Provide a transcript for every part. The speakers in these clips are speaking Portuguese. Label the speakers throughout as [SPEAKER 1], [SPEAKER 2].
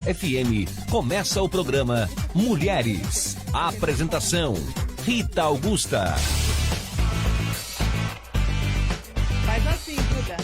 [SPEAKER 1] FM começa o programa Mulheres. Apresentação: Rita Augusta.
[SPEAKER 2] Faz assim, Duda.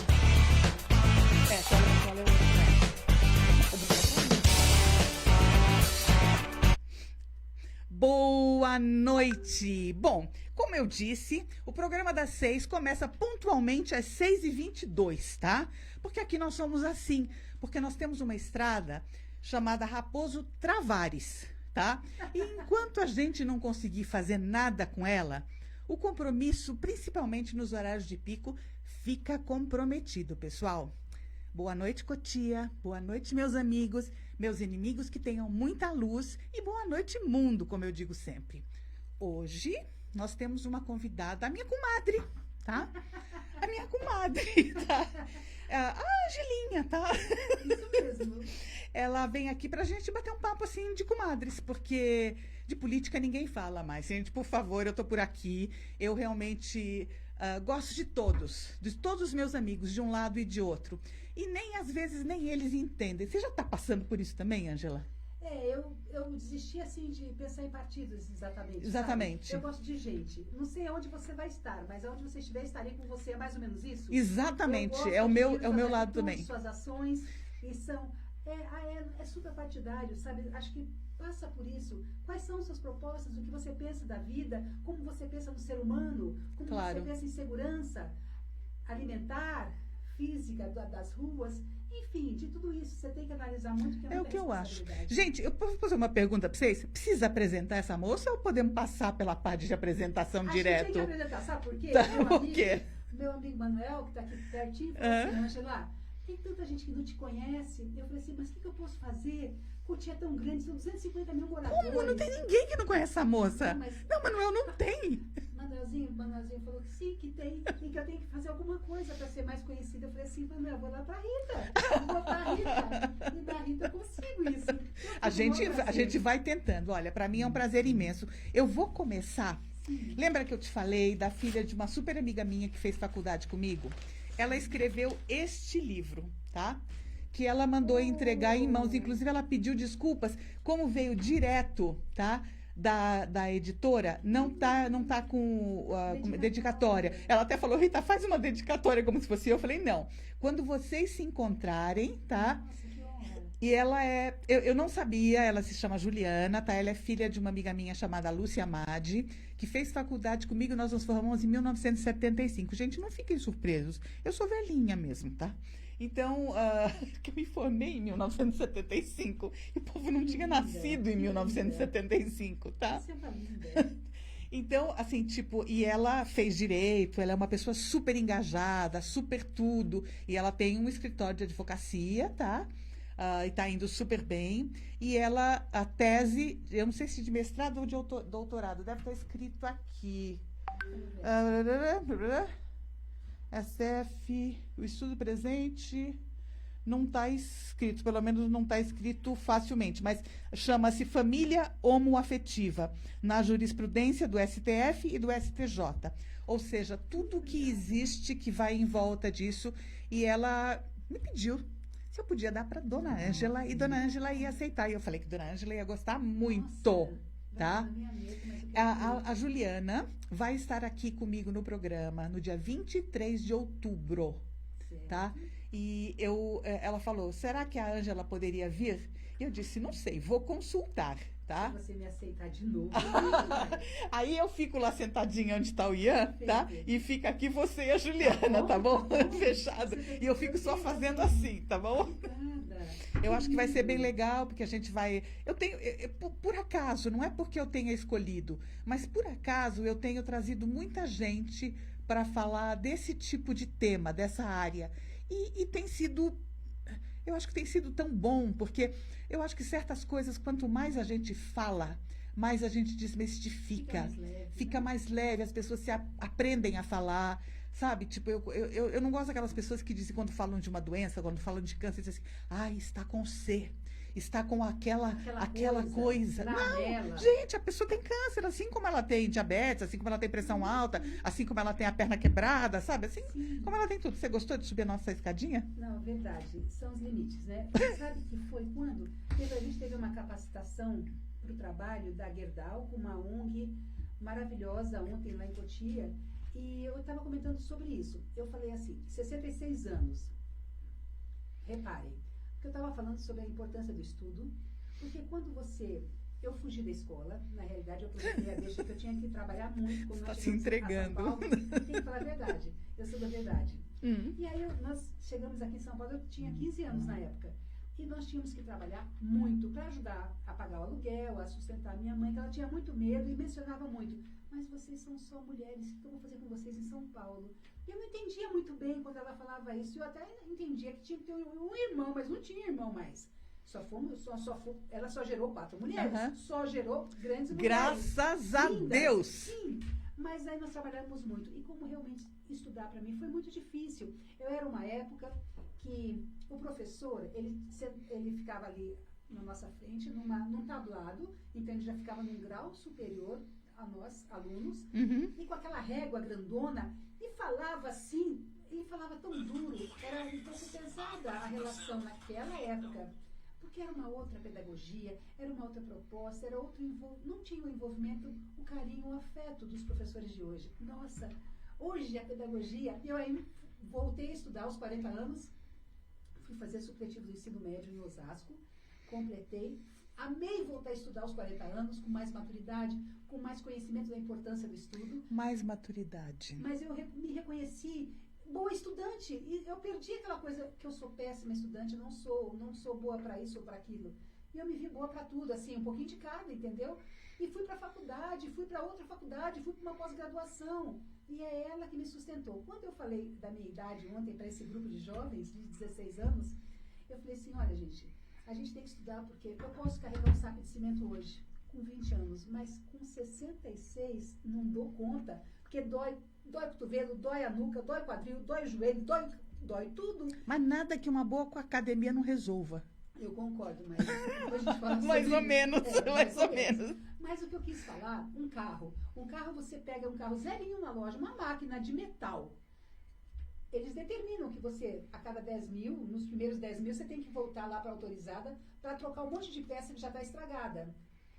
[SPEAKER 2] Boa noite! Bom, como eu disse, o programa das 6 começa pontualmente às 6h22, tá? Porque aqui nós somos assim, porque nós temos uma estrada chamada Raposo Travares, tá? E enquanto a gente não conseguir fazer nada com ela, o compromisso, principalmente nos horários de pico, fica comprometido, pessoal. Boa noite, Cotia. Boa noite, meus amigos, meus inimigos, que tenham muita luz. E boa noite, mundo, como eu digo sempre. Hoje, nós temos uma convidada, a minha comadre, tá? A minha comadre, tá? A Angelinha, tá?
[SPEAKER 3] Isso mesmo.
[SPEAKER 2] Ela vem aqui pra gente bater um papo, assim, de comadres, porque de política ninguém fala mais. Gente, por favor, eu tô por aqui. Eu realmente gosto de todos os meus amigos, de um lado e de outro. E nem, às vezes, nem eles entendem. Você já tá passando por isso também, Ângela?
[SPEAKER 3] Eu desisti, assim, de pensar em partidos, exatamente.
[SPEAKER 2] Exatamente.
[SPEAKER 3] Sabe? Eu gosto de gente. Não sei onde você vai estar, mas onde você estiver, estarei com você. É mais ou menos isso?
[SPEAKER 2] Exatamente.
[SPEAKER 3] Eu gosto
[SPEAKER 2] É o
[SPEAKER 3] de
[SPEAKER 2] meu
[SPEAKER 3] suas
[SPEAKER 2] lado
[SPEAKER 3] atitudes,
[SPEAKER 2] também.
[SPEAKER 3] Suas ações, e são... É super partidário, sabe? Acho que passa por isso. Quais são suas propostas, o que você pensa da vida, como você pensa no ser humano, como
[SPEAKER 2] Claro.
[SPEAKER 3] você pensa em segurança alimentar, física, das ruas, enfim, de tudo isso. Você tem que analisar muito, que é
[SPEAKER 2] É o
[SPEAKER 3] muita
[SPEAKER 2] que eu acho.
[SPEAKER 3] responsabilidade.
[SPEAKER 2] Gente, eu posso fazer uma pergunta para vocês? Precisa apresentar essa moça ou podemos passar pela parte de apresentação
[SPEAKER 3] A
[SPEAKER 2] direto?
[SPEAKER 3] gente tem que apresentar, sabe por quê?
[SPEAKER 2] Tá, por quê?
[SPEAKER 3] Meu amigo Manuel, que está aqui pertinho, falou assim, Angela, tem tanta gente que não te conhece. Eu falei assim, mas o que eu posso fazer? Cotia é tão grande, são 250 mil moradores.
[SPEAKER 2] Como? Não tem ninguém que não conhece essa moça.
[SPEAKER 3] Não, mas-
[SPEAKER 2] Não, Manuel, não tem.
[SPEAKER 3] Manuelzinho falou que sim, que tem, e que eu tenho que fazer alguma coisa para ser mais conhecida. Eu falei assim, Manuel, vou lá para Rita. Eu vou para Rita. E da Rita eu consigo isso.
[SPEAKER 2] A gente vai tentando. Olha, para mim é um prazer imenso. Eu vou começar.
[SPEAKER 3] Sim.
[SPEAKER 2] Lembra que eu te falei da filha de uma super amiga minha que fez faculdade comigo? Ela escreveu este livro, tá? Que ela mandou entregar em mãos. Inclusive, ela pediu desculpas, como veio direto, tá? Da editora, não tá com dedicatória. Ela até falou, Rita, faz uma dedicatória como se fosse eu. Eu falei, não. Quando vocês se encontrarem, tá?
[SPEAKER 3] Nossa, que honra.
[SPEAKER 2] E ela é, eu não sabia, ela se chama Juliana, tá? Ela é filha de uma amiga minha chamada Lúcia Amadi, que fez faculdade comigo, nós nos formamos em 1975. Gente, não fiquem surpresos, eu sou velhinha mesmo, tá? Então, que eu me formei em 1975, e o povo não tinha nascido em 1975, tá?
[SPEAKER 3] Você tá linda.
[SPEAKER 2] Então, assim, tipo, e ela fez direito, ela é uma pessoa super engajada, super tudo, e ela tem um escritório de advocacia, tá? E tá indo super bem. E ela, a tese, eu não sei se de mestrado ou de doutorado, deve estar escrito aqui. SF, o estudo presente não está escrito, pelo menos não está escrito facilmente, mas chama-se Família Homoafetiva, na jurisprudência do STF e do STJ. Ou seja, tudo que existe que vai em volta disso, e ela me pediu se eu podia dar para Dona Ângela, e Dona Ângela ia aceitar. E eu falei que Dona Ângela ia gostar muito,
[SPEAKER 3] Nossa,
[SPEAKER 2] tá?
[SPEAKER 3] vai na minha mesa, mas eu quero
[SPEAKER 2] A Juliana vai estar aqui comigo no programa no dia 23 de outubro,
[SPEAKER 3] ver.
[SPEAKER 2] tá? E ela falou, será que a Ângela poderia vir? E eu disse, não sei, vou consultar, tá?
[SPEAKER 3] Se você me aceitar de novo,
[SPEAKER 2] Aí eu fico lá sentadinha onde está o Ian, tá?
[SPEAKER 3] Perfeito.
[SPEAKER 2] E fica aqui você e a Juliana, tá bom?
[SPEAKER 3] Tá bom.
[SPEAKER 2] Fechado.
[SPEAKER 3] Você tem
[SPEAKER 2] E eu
[SPEAKER 3] que
[SPEAKER 2] fico só
[SPEAKER 3] fazer
[SPEAKER 2] fazendo
[SPEAKER 3] assim.
[SPEAKER 2] assim, tá bom?
[SPEAKER 3] Obrigada.
[SPEAKER 2] Eu acho que vai ser bem legal, porque a gente vai... por acaso, não é porque eu tenha escolhido, mas por acaso eu tenho trazido muita gente para falar desse tipo de tema, dessa área. E tem sido... Eu acho que tem sido tão bom, porque eu acho que certas coisas, quanto mais a gente fala, mais a gente desmistifica. Fica mais leve, as pessoas aprendem a falar. Sabe, tipo, eu não gosto daquelas pessoas que dizem, quando falam de uma doença, quando falam de câncer, dizem assim, está com C, está com aquela coisa.
[SPEAKER 3] na
[SPEAKER 2] Não,
[SPEAKER 3] dela.
[SPEAKER 2] gente, a pessoa tem câncer, assim como ela tem diabetes, assim como ela tem pressão alta, assim como ela tem a perna quebrada, sabe? Assim como ela tem tudo. Você gostou de subir a nossa escadinha?
[SPEAKER 3] Não, verdade. São os limites, né? Você sabe que foi quando teve a capacitação para o trabalho da Gerdau, com uma ONG maravilhosa ontem lá em Cotia, e eu estava comentando sobre isso. Eu falei assim, 66 anos. Reparem, porque eu estava falando sobre a importância do estudo, porque quando você... Eu fugi da escola, na realidade eu aproveitei a deixa que eu tinha que trabalhar muito. Como
[SPEAKER 2] Está
[SPEAKER 3] nós
[SPEAKER 2] se
[SPEAKER 3] chegamos
[SPEAKER 2] entregando.
[SPEAKER 3] a São Paulo, eu tenho que falar a verdade, eu sou da verdade. E aí nós chegamos aqui em São Paulo, eu tinha 15 anos na época. E nós tínhamos que trabalhar muito para ajudar a pagar o aluguel, a sustentar a minha mãe, que ela tinha muito medo e mencionava muito. Mas vocês são só mulheres, o que eu vou fazer com vocês em São Paulo? Eu não entendia muito bem quando ela falava isso. Eu até entendia que tinha que ter um irmão, mas não tinha irmão mais. Ela só gerou 4 mulheres. Só gerou grandes mulheres.
[SPEAKER 2] Graças a
[SPEAKER 3] lindas,
[SPEAKER 2] Deus!
[SPEAKER 3] Sim, mas aí nós trabalhamos muito. E como realmente estudar para mim foi muito difícil. Eu era uma época que o professor, ele ficava ali na nossa frente, num tablado, então ele já ficava num grau superior a nós, alunos, e com aquela régua grandona, e falava assim, ele falava tão duro, era um pouco pesada a relação naquela época, porque era uma outra pedagogia, era uma outra proposta, era outro não tinha o envolvimento, o carinho, o afeto dos professores de hoje. Nossa, hoje a pedagogia, eu aí voltei a estudar aos 40 anos, fui fazer supletivo do ensino médio em Osasco, completei, amei voltar a estudar aos 40 anos, com mais maturidade, com mais conhecimento da importância do estudo.
[SPEAKER 2] Mais maturidade.
[SPEAKER 3] Mas eu me reconheci boa estudante, e eu perdi aquela coisa que eu sou péssima estudante, não sou boa para isso ou para aquilo. E eu me vi boa para tudo, assim, um pouquinho de cada, entendeu? E fui para a faculdade, fui para outra faculdade, fui para uma pós-graduação. E é ela que me sustentou. Quando eu falei da minha idade ontem para esse grupo de jovens de 16 anos, eu falei assim, olha gente, a gente tem que estudar porque eu posso carregar um saco de cimento hoje, com 20 anos, mas com 66 não dou conta, porque dói o cotovelo, dói a nuca, dói o quadril, dói o joelho, dói tudo.
[SPEAKER 2] Mas nada que uma boa academia não resolva.
[SPEAKER 3] Eu concordo, mas depois a gente fala sobre
[SPEAKER 2] Mais ou
[SPEAKER 3] isso.
[SPEAKER 2] menos, mais ou menos.
[SPEAKER 3] Mas o que eu quis falar, um carro você pega um carro zerinho na loja, uma máquina de metal. Eles determinam que você, a cada 10 mil, nos primeiros 10 mil, você tem que voltar lá para a autorizada para trocar um monte de peça que já está estragada.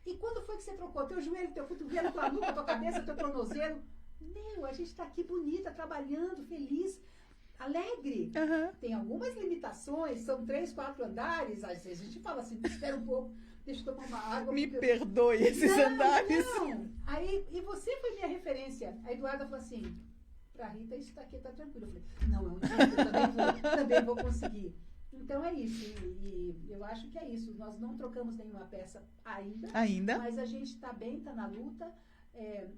[SPEAKER 3] E quando foi que você trocou? Teu joelho, teu cotovelo, tua nuca, tua cabeça, teu tornozelo? Meu, a gente está aqui bonita, trabalhando, feliz, alegre. Tem algumas limitações, são 3, 4 andares. Às vezes a gente fala assim, espera um pouco, deixa eu tomar uma água.
[SPEAKER 2] Me perdoe esses andares.
[SPEAKER 3] Não. Aí, e você foi minha referência. A Eduarda falou assim, pra Rita, isso daqui tá tranquilo. Eu falei, não, é um dia que eu também vou conseguir. Então é isso, e eu acho que é isso. Nós não trocamos nenhuma peça ainda. Mas a gente está bem, está na luta.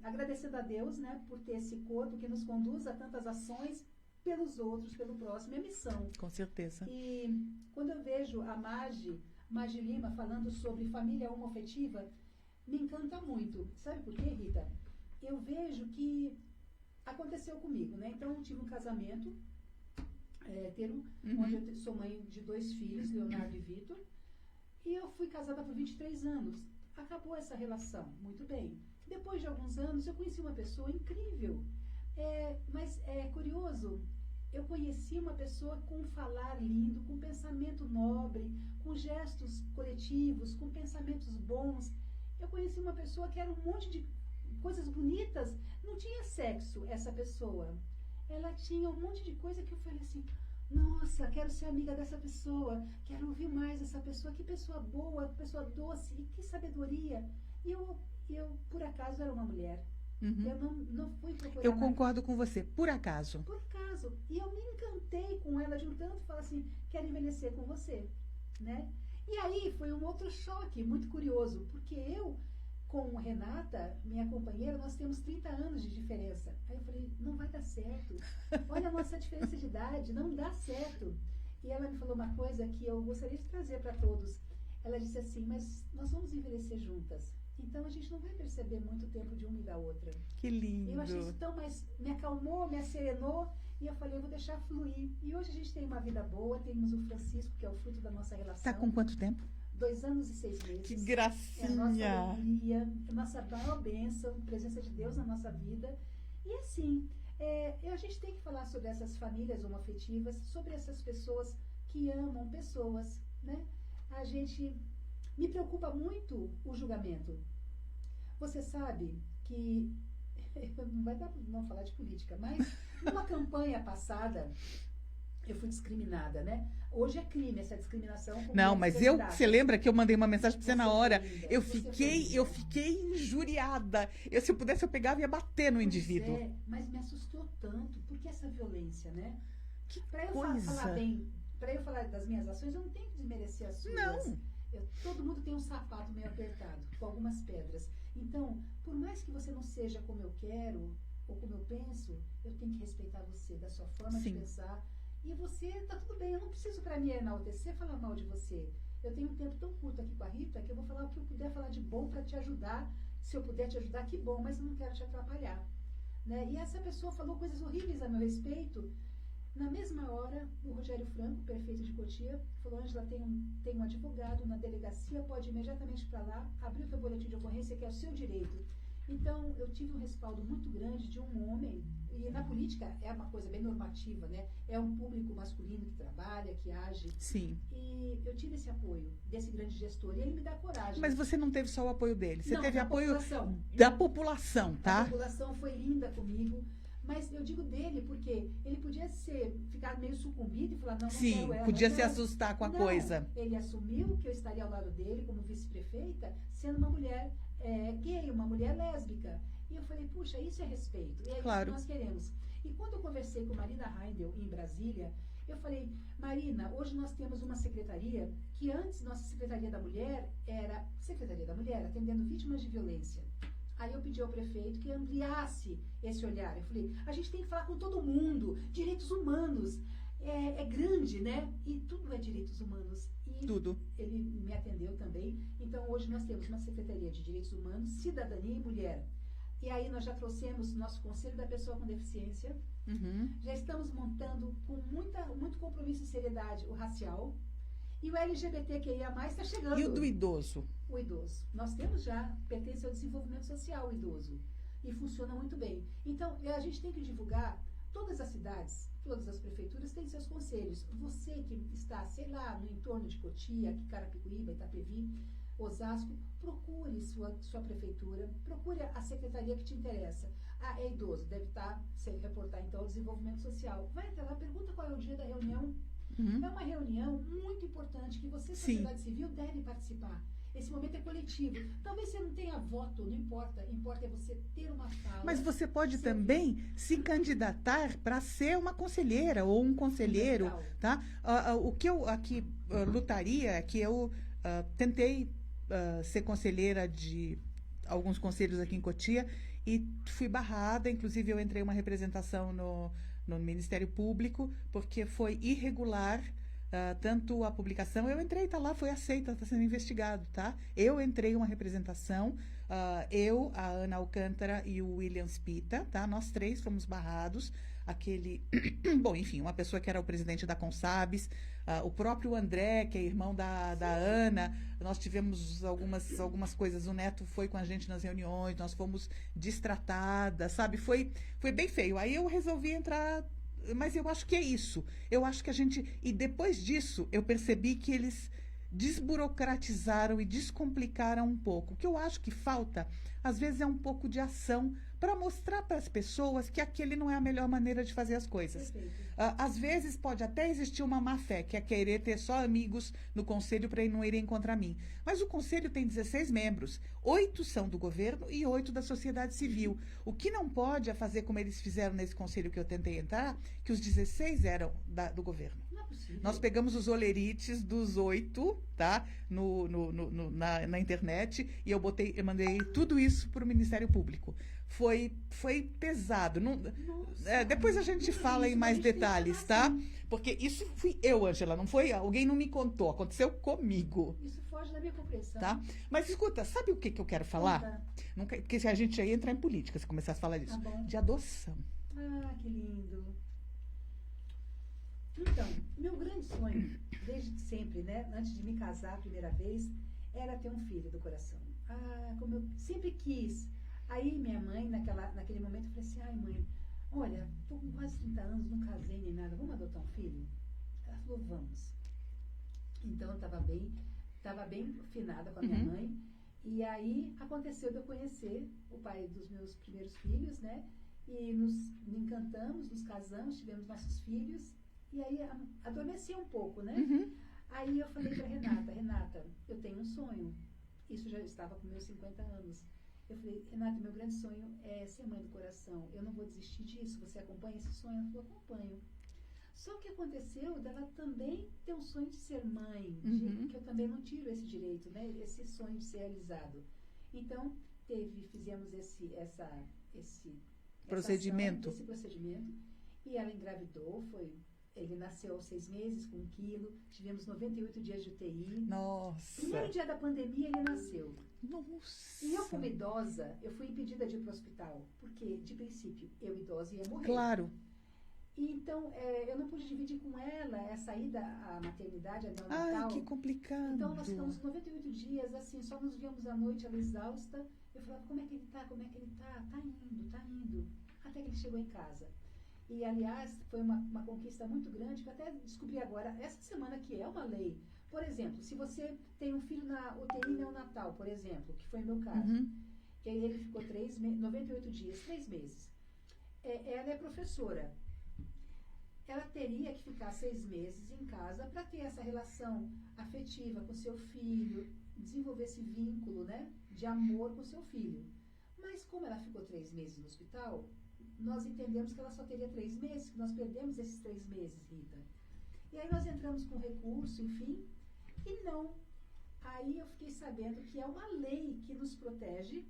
[SPEAKER 3] Agradecendo a Deus, né, por ter esse corpo que nos conduz a tantas ações pelos outros, pelo próximo, é missão.
[SPEAKER 2] Com certeza.
[SPEAKER 3] E quando eu vejo a Magi Lima falando sobre família homoafetiva, me encanta muito. Sabe por quê, Rita? Eu vejo que aconteceu comigo, né? Então eu tive um casamento hétero, onde eu sou mãe de 2 filhos, Leonardo e Vitor, e eu fui casada por 23 anos. Acabou essa relação, muito bem. Depois de alguns anos, eu conheci uma pessoa incrível. Mas é curioso, eu conheci uma pessoa com um falar lindo, com um pensamento nobre, com gestos coletivos, com pensamentos bons. Eu conheci uma pessoa que era um monte de coisas bonitas. Não tinha sexo, essa pessoa. Ela tinha um monte de coisa que eu falei assim, nossa, quero ser amiga dessa pessoa, quero ouvir mais essa pessoa, que pessoa boa, que pessoa doce, que sabedoria. E eu por acaso, era uma mulher. Eu não fui procurar.
[SPEAKER 2] Eu concordo com você, por acaso.
[SPEAKER 3] Por acaso. E eu me encantei com ela de um tanto, falar assim, quero envelhecer com você, né? E aí foi um outro choque, muito curioso, porque eu, com Renata, minha companheira, nós temos 30 anos de diferença. Aí eu falei, não vai dar certo. Olha a nossa diferença de idade, não dá certo. E ela me falou uma coisa que eu gostaria de trazer para todos. Ela disse assim, mas nós vamos envelhecer juntas. Então a gente não vai perceber muito tempo de uma e da outra.
[SPEAKER 2] Que lindo.
[SPEAKER 3] Eu achei isso tão mais... Me acalmou, me acerenou. E eu falei, eu vou deixar fluir. E hoje a gente tem uma vida boa. Temos o Francisco, que é o fruto da nossa relação.
[SPEAKER 2] Tá com quanto tempo?
[SPEAKER 3] 2 anos e 6 meses.
[SPEAKER 2] Que gracinha.
[SPEAKER 3] É a nossa alegria, a nossa maior bênção, presença de Deus na nossa vida. E assim, a gente tem que falar sobre essas famílias homoafetivas, sobre essas pessoas que amam pessoas, né? A gente Me preocupa muito o julgamento. Você sabe que, não vai dar para não falar de política, mas numa campanha passada, eu fui discriminada, né? Hoje é crime essa discriminação.
[SPEAKER 2] Não, mas você lembra que eu mandei uma mensagem pra você na hora? Eu fiquei injuriada. Se eu pudesse, eu pegava e ia bater no indivíduo.
[SPEAKER 3] Mas me assustou tanto, porque essa violência, né?
[SPEAKER 2] Que
[SPEAKER 3] pra
[SPEAKER 2] coisa.
[SPEAKER 3] Falar bem, para eu falar das minhas ações, eu não tenho que desmerecer as suas.
[SPEAKER 2] Não.
[SPEAKER 3] Todo mundo tem um sapato meio apertado, com algumas pedras. Então, por mais que você não seja como eu quero, ou como eu penso, eu tenho que respeitar você, da sua forma de pensar. E você, tá tudo bem, eu não preciso para mim enaltecer, falar mal de você. Eu tenho um tempo tão curto aqui com a Rita, que eu vou falar o que eu puder falar de bom para te ajudar. Se eu puder te ajudar, que bom, mas eu não quero te atrapalhar. Né? E essa pessoa falou coisas horríveis a meu respeito. Na mesma hora, o Rogério Franco, prefeito de Cotia, falou: Ângela, tem um advogado na delegacia, pode ir imediatamente para lá, abrir o teu boletim de ocorrência, que é o seu direito. Então, eu tive um respaldo muito grande de um homem, e na política é uma coisa bem normativa, né? É um público masculino que trabalha, que age.
[SPEAKER 2] Sim.
[SPEAKER 3] E eu tive esse apoio desse grande gestor, e ele me dá coragem.
[SPEAKER 2] Mas você não teve só o apoio dele, você teve apoio
[SPEAKER 3] população.
[SPEAKER 2] Da população, tá?
[SPEAKER 3] A população foi linda comigo. Mas eu digo dele porque ele podia ficar meio sucumbido e falar, não quero ela.
[SPEAKER 2] Podia se assustar com a coisa.
[SPEAKER 3] Ele assumiu que eu estaria ao lado dele como vice-prefeita, sendo uma mulher gay, uma mulher lésbica. E eu falei, puxa, isso é respeito. E é isso que nós queremos. E quando eu conversei com Marina Heindel em Brasília, eu falei, Marina, hoje nós temos uma secretaria que antes nossa Secretaria da Mulher era Secretaria da Mulher atendendo vítimas de violência. Aí eu pedi ao prefeito que ampliasse esse olhar. Eu falei, a gente tem que falar com todo mundo, direitos humanos. É grande, né? E tudo é direitos humanos. E
[SPEAKER 2] tudo.
[SPEAKER 3] Ele me atendeu também. Então, hoje nós temos uma Secretaria de Direitos Humanos, Cidadania e Mulher. E aí nós já trouxemos nosso Conselho da Pessoa com Deficiência.
[SPEAKER 2] Uhum.
[SPEAKER 3] Já estamos montando com muito compromisso e seriedade o racial. E o LGBTQIA+, está chegando.
[SPEAKER 2] E o do idoso?
[SPEAKER 3] O idoso. Nós temos já, pertence ao desenvolvimento social, o idoso. E funciona muito bem. Então, a gente tem que divulgar, todas as cidades, todas as prefeituras têm seus conselhos. Você que está, sei lá, no entorno de Cotia, aqui Carapicuíba, Itapevi, Osasco, procure sua prefeitura, procure a secretaria que te interessa. Ah, é idoso, deve se reportar então ao desenvolvimento social. Vai até lá, pergunta qual é o dia da reunião.
[SPEAKER 2] Uhum.
[SPEAKER 3] É uma reunião muito importante que você, sociedade civil, deve participar. Esse momento é coletivo. Talvez você não tenha voto, não importa. Importa é você ter uma fala.
[SPEAKER 2] Mas você pode também se candidatar para ser uma conselheira ou um conselheiro, tá? O que eu aqui lutaria é que eu tentei ser conselheira de alguns conselhos aqui em Cotia e fui barrada. Inclusive, eu entrei uma representação no Ministério Público, porque foi irregular tanto a publicação. Eu entrei, tá lá, foi aceita, está sendo investigado, tá? Eu entrei uma representação, eu, a Ana Alcântara e o William Spita, tá? Nós três fomos barrados. Bom, enfim, uma pessoa que era o presidente da Consabes, o próprio André, que é irmão da Ana, nós tivemos algumas coisas, o Neto foi com a gente nas reuniões, nós fomos destratadas, sabe? Foi bem feio. Aí eu resolvi entrar, mas eu acho que é isso. Eu acho que e depois disso, eu percebi que eles desburocratizaram e descomplicaram um pouco. O que eu acho que falta, às vezes, é um pouco de ação para mostrar para as pessoas que aquele não é a melhor maneira de fazer as coisas. Às vezes pode até existir uma má fé, que é querer ter só amigos no conselho para não irem contra mim. Mas o conselho tem 16 membros, 8 são do governo e 8 da sociedade civil. O que não pode é fazer como eles fizeram nesse conselho que eu tentei entrar, que os 16 eram do governo. Nós pegamos os olerites dos 8, tá? Na internet, e eu mandei tudo isso para o Ministério Público. Foi pesado. Depois a gente fala em mais detalhes, tá? Porque isso fui eu, Ângela, não foi? Alguém não me contou, aconteceu comigo.
[SPEAKER 3] Isso foge da minha compreensão.
[SPEAKER 2] Tá? Mas escuta, sabe o que eu quero falar? Porque se a gente ia entrar em política, se começasse a falar disso.
[SPEAKER 3] Tá bom.
[SPEAKER 2] De adoção.
[SPEAKER 3] Ah, que lindo. Então, meu grande sonho, desde sempre, né, antes de me casar a primeira vez, era ter um filho do coração. Ah, como eu sempre quis. Aí minha mãe, naquele momento, eu falei assim, ai mãe, olha, tô com quase 30 anos, não casei nem nada, vamos adotar um filho? Ela falou, vamos. Então eu estava estava bem afinada com a minha mãe. E aí aconteceu de eu conhecer o pai dos meus primeiros filhos, né? E nos encantamos, nos casamos, tivemos nossos filhos. E aí adormeci um pouco, né? Aí eu falei para Renata, eu tenho um sonho. Isso já estava com meus 50 anos. Eu falei, Renata, meu grande sonho é ser mãe do coração. Eu não vou desistir disso. Você acompanha esse sonho? Ela falou, acompanho. Só que aconteceu dela também ter um sonho de ser mãe, que eu também não tiro esse direito, né? Esse sonho de ser realizado. Então, fizemos esse procedimento. E ela engravidou, ele nasceu aos 6 meses, com 1 quilo, tivemos 98 dias de UTI.
[SPEAKER 2] Nossa!
[SPEAKER 3] Primeiro dia da pandemia ele nasceu.
[SPEAKER 2] Nossa!
[SPEAKER 3] E eu, como idosa, eu fui impedida de ir para o hospital, porque, de princípio, eu idosa ia morrer.
[SPEAKER 2] Claro!
[SPEAKER 3] E, então, eu não pude dividir com ela essa ida à maternidade, a neonatal.
[SPEAKER 2] Ai, que complicado!
[SPEAKER 3] Então, nós ficamos 98 dias, assim, só nos víamos à noite, ela exausta. Eu falava, como é que ele tá? Como é que ele tá? Tá indo. Até que ele chegou em casa. E, aliás, foi uma conquista muito grande, que eu até descobri agora, essa semana, que é uma lei. Por exemplo, se você tem um filho na UTI neonatal, por exemplo, que foi o meu caso, e aí ele ficou 98 dias, 3 meses. Ela é professora. Ela teria que ficar 6 meses em casa para ter essa relação afetiva com seu filho, desenvolver esse vínculo, né, de amor com seu filho. Mas como ela ficou 3 meses no hospital, nós entendemos que ela só teria 3 meses, que nós perdemos esses 3 meses, Rita. E aí nós entramos com recurso, enfim, e não. Aí eu fiquei sabendo que é uma lei que nos protege.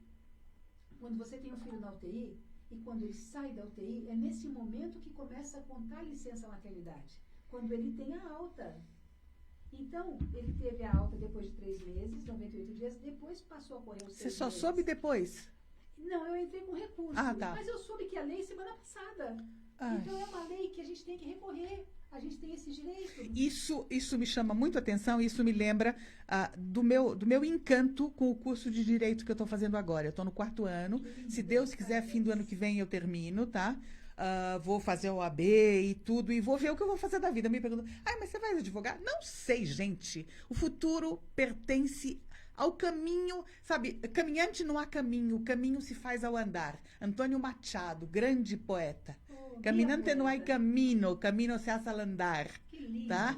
[SPEAKER 3] Quando você tem um filho na UTI, e quando ele sai da UTI, é nesse momento que começa a contar a licença maternidade. Quando ele tem a alta. Então, ele teve a alta depois de 3 meses, 98 dias, depois passou a correr os 6 meses.
[SPEAKER 2] Você só soube depois?
[SPEAKER 3] Não, eu entrei com recurso.
[SPEAKER 2] Tá.
[SPEAKER 3] Mas eu soube que a lei semana passada. Então, é uma lei que a gente tem que recorrer. A gente tem esse direito.
[SPEAKER 2] Isso me chama muito a atenção, isso me lembra do meu encanto com o curso de Direito que eu estou fazendo agora. Eu estou no 4º ano. Se Deus quiser, fim do ano que vem eu termino, tá? Vou fazer o OAB e tudo, e vou ver o que eu vou fazer da vida. Me perguntam, mas você vai advogar? Não sei, gente. O futuro pertence ao caminho, sabe? Caminhante não há caminho, o caminho se faz ao andar. Antônio Machado, grande poeta. Caminante não há camino, camino se hace al andar.
[SPEAKER 3] Que lindo.
[SPEAKER 2] Tá?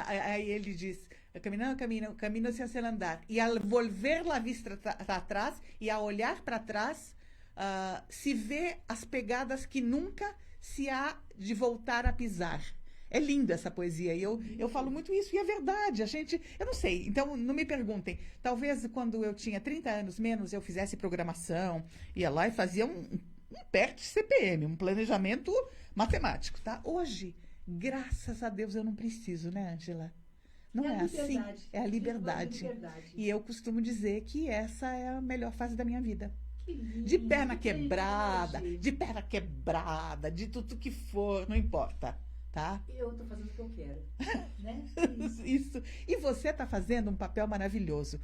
[SPEAKER 2] Aí ele diz, camino se hace al andar. E ao volver la vista atrás, e a olhar para trás, se vê as pegadas que nunca se há de voltar a pisar. É linda essa poesia, e eu falo muito isso, e é verdade, eu não sei, então não me perguntem, talvez quando eu tinha 30 anos menos, eu fizesse programação, ia lá e fazia um PERT CPM, um planejamento matemático, tá? Hoje, graças a Deus, eu não preciso, né, Ângela? Não é assim, é a liberdade. E eu costumo dizer que essa é a melhor fase da minha vida. De perna quebrada, de tudo que for, não importa. Tá?
[SPEAKER 3] Eu estou fazendo o que eu quero, né?
[SPEAKER 2] Isso. E você está fazendo um papel maravilhoso.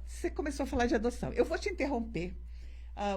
[SPEAKER 2] Você começou a falar de adoção. Eu vou te interromper.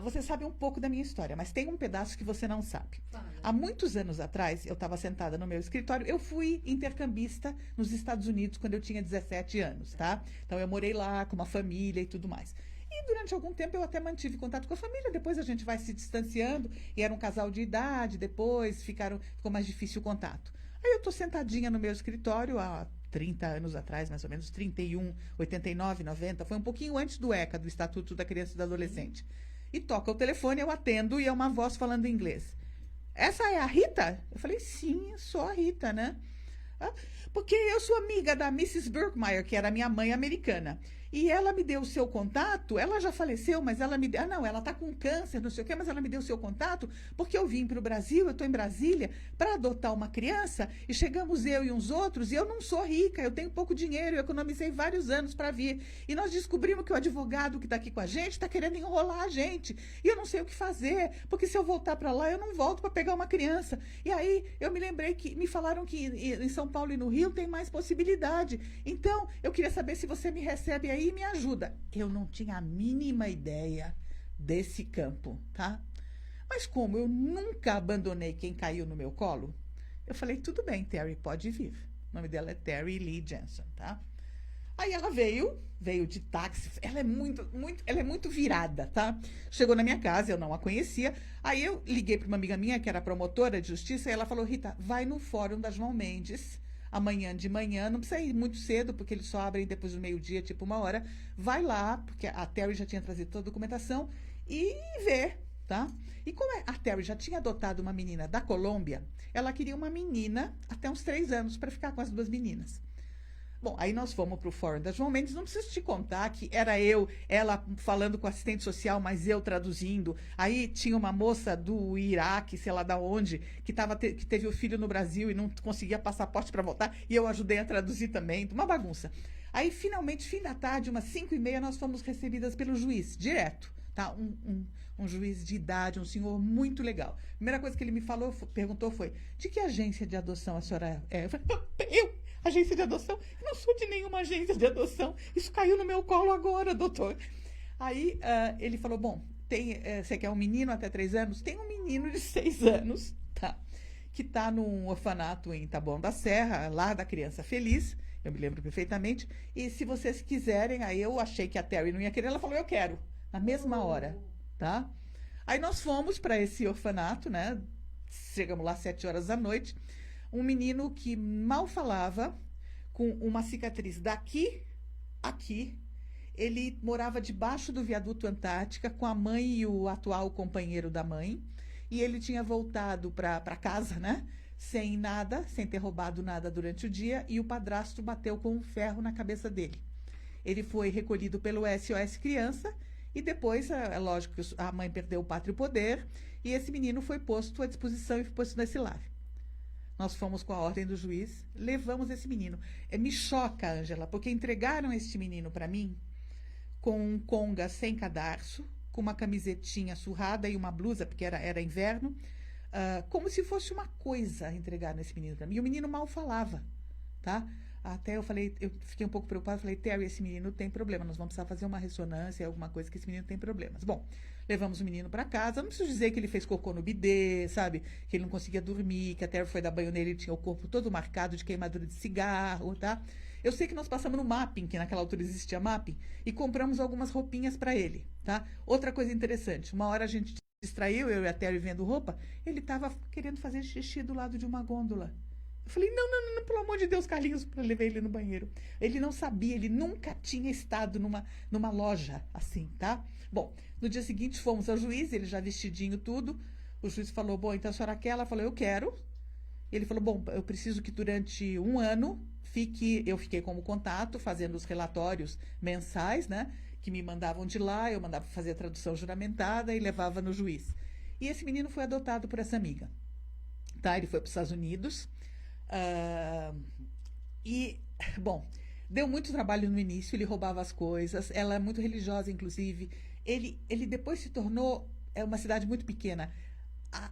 [SPEAKER 2] Você sabe um pouco da minha história, mas tem um pedaço que você não sabe.
[SPEAKER 3] Fala.
[SPEAKER 2] Há muitos anos atrás, eu estava sentada no meu escritório. Eu fui intercambista nos Estados Unidos quando eu tinha 17 anos, tá? Então, eu morei lá com uma família e tudo mais. E durante algum tempo eu até mantive contato com a família, depois a gente vai se distanciando, e era um casal de idade, depois ficou mais difícil o contato. Aí eu estou sentadinha no meu escritório há 30 anos atrás, mais ou menos, 31, 89, 90, foi um pouquinho antes do ECA, do Estatuto da Criança e do Adolescente. E toca o telefone, eu atendo e é uma voz falando inglês. Essa é a Rita? Eu falei, sim, eu sou a Rita, né? Porque eu sou amiga da Mrs. Berkmeyer, que era minha mãe americana. E ela me deu o seu contato, ela já faleceu, mas ela me deu... não, ela está com câncer, não sei o quê, mas ela me deu o seu contato, porque eu vim para o Brasil, eu estou em Brasília, para adotar uma criança, e chegamos eu e uns outros, e eu não sou rica, eu tenho pouco dinheiro, eu economizei vários anos para vir. E nós descobrimos que o advogado que está aqui com a gente está querendo enrolar a gente. E eu não sei o que fazer, porque se eu voltar para lá, eu não volto para pegar uma criança. E aí, eu me lembrei que me falaram que em São Paulo e no Rio tem mais possibilidade. Então, eu queria saber se você me recebe aí e me ajuda. Eu não tinha a mínima ideia desse campo, tá? Mas como eu nunca abandonei quem caiu no meu colo, eu falei, tudo bem, Terry, pode vir. O nome dela é Terry Lee Jensen, tá? Aí ela veio de táxi. Ela é muito virada, tá? Chegou na minha casa, eu não a conhecia. Aí eu liguei para uma amiga minha, que era promotora de justiça, e ela falou: Rita, vai no fórum da João Mendes, amanhã de manhã, não precisa ir muito cedo, porque eles só abrem depois do meio-dia, tipo 1 hora. Vai lá, porque a Terry já tinha trazido toda a documentação, e vê, tá? E como a Terry já tinha adotado uma menina da Colômbia, ela queria uma menina até uns 3 anos para ficar com as 2 meninas. Bom, aí nós fomos para o Fórum da João Mendes. Não preciso te contar que era ela falando com o assistente social, mas eu traduzindo. Aí tinha uma moça do Iraque, sei lá da onde, que teve o filho no Brasil e não conseguia passaporte para voltar, e eu ajudei a traduzir também, uma bagunça. Aí, finalmente, fim da tarde, umas 5h30, nós fomos recebidas pelo juiz, direto, tá? Um juiz de idade, um senhor muito legal. A primeira coisa que ele me perguntou foi: de que agência de adoção a senhora é? Eu falei: agência de adoção? Eu não sou de nenhuma agência de adoção. Isso caiu no meu colo agora, doutor. Aí ele falou: bom, você quer um menino até 3 anos? Tem um menino de 6 anos, tá? Que está num orfanato em Taboão da Serra, lá da Criança Feliz. Eu me lembro perfeitamente. E se vocês quiserem, aí eu achei que a Terry não ia querer. Ela falou: eu quero, na mesma hora, tá? Aí nós fomos para esse orfanato, né? Chegamos lá às 7 horas da noite. Um menino que mal falava, com uma cicatriz daqui, aqui. Ele morava debaixo do viaduto Antártica com a mãe e o atual companheiro da mãe. E ele tinha voltado para casa, né? Sem nada, sem ter roubado nada durante o dia. E o padrasto bateu com um ferro na cabeça dele. Ele foi recolhido pelo SOS Criança. E depois, é lógico que a mãe perdeu o pátrio poder. E esse menino foi posto à disposição e foi posto nesse lar. Nós fomos com a ordem do juiz, levamos esse menino. Me choca, Ângela, porque entregaram este menino para mim com um conga sem cadarço, com uma camisetinha surrada e uma blusa, porque era inverno, como se fosse uma coisa entregar esse menino para mim. E o menino mal falava, tá? Até eu fiquei um pouco preocupada, falei: Terry, esse menino tem problema, nós vamos precisar fazer uma ressonância, alguma coisa, que esse menino tem problemas. Bom, levamos o menino para casa. Não preciso dizer que ele fez cocô no bidê, sabe? Que ele não conseguia dormir, que a Terry foi dar banho nele e tinha o corpo todo marcado de queimadura de cigarro, tá? Eu sei que nós passamos no Mapping, que naquela altura existia Mapping, e compramos algumas roupinhas para ele, tá? Outra coisa interessante, uma hora a gente distraiu, eu e a Terry vendo roupa, ele estava querendo fazer xixi do lado de uma gôndola. Eu falei: não, pelo amor de Deus, Carlinhos, para levar ele no banheiro. Ele não sabia, ele nunca tinha estado numa loja assim, tá? Bom, no dia seguinte fomos ao juiz, ele já vestidinho tudo. O juiz falou: bom, então a senhora quer? Ela falou: eu quero. Ele falou: bom, eu preciso que durante 1 ano eu fiquei como contato, fazendo os relatórios mensais, né? Que me mandavam de lá, eu mandava fazer a tradução juramentada e levava no juiz. E esse menino foi adotado por essa amiga, tá? Ele foi para os Estados Unidos. Bom, deu muito trabalho no início, ele roubava as coisas, ela é muito religiosa, inclusive. Ele depois se tornou uma cidade muito pequena,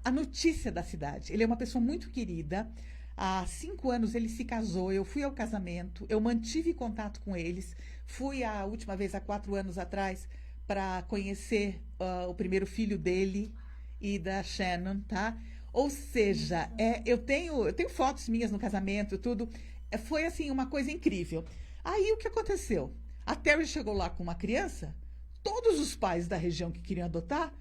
[SPEAKER 2] a notícia da cidade. Ele é uma pessoa muito querida. Há 5 anos ele se casou, eu fui ao casamento, eu mantive contato com eles. Fui a última vez, há 4 anos atrás, para conhecer o primeiro filho dele e da Shannon, tá? Ou seja, eu tenho fotos minhas no casamento, tudo. Foi, assim, uma coisa incrível. Aí, o que aconteceu? A Terry chegou lá com uma criança, todos os pais da região que queriam adotar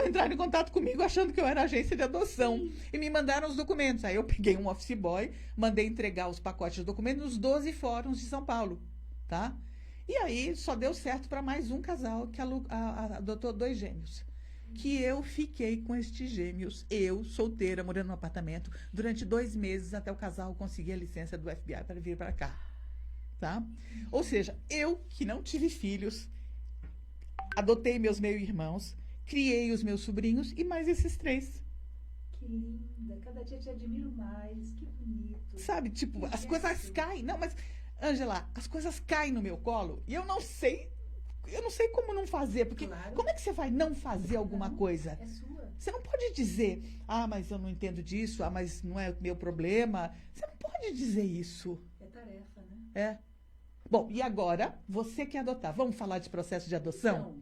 [SPEAKER 2] entraram em contato comigo achando que eu era agência de adoção. Sim. E me mandaram os documentos. Aí eu peguei um office boy, mandei entregar os pacotes de documentos nos 12 fóruns de São Paulo, tá? E aí, só deu certo para mais um casal que adotou 2 gêmeos. Que eu fiquei com estes gêmeos, eu, solteira, morando num apartamento, durante 2 meses, até o casal conseguir a licença do FBI para vir para cá, tá? Ou seja, eu, que não tive filhos, adotei meus meio-irmãos, criei os meus sobrinhos e mais esses 3.
[SPEAKER 3] Que linda, cada dia te admiro mais, que bonito.
[SPEAKER 2] Sabe, tipo, as coisas caem. Não, mas, Ângela, as coisas caem no meu colo e eu não sei como não fazer, porque claro. Como é que você vai não fazer alguma coisa?
[SPEAKER 3] É sua.
[SPEAKER 2] Você não pode dizer: mas eu não entendo disso, mas não é meu problema. Você não pode dizer isso.
[SPEAKER 3] É tarefa, né?
[SPEAKER 2] É. Bom, e agora, você quer adotar. Vamos falar de processo de adoção?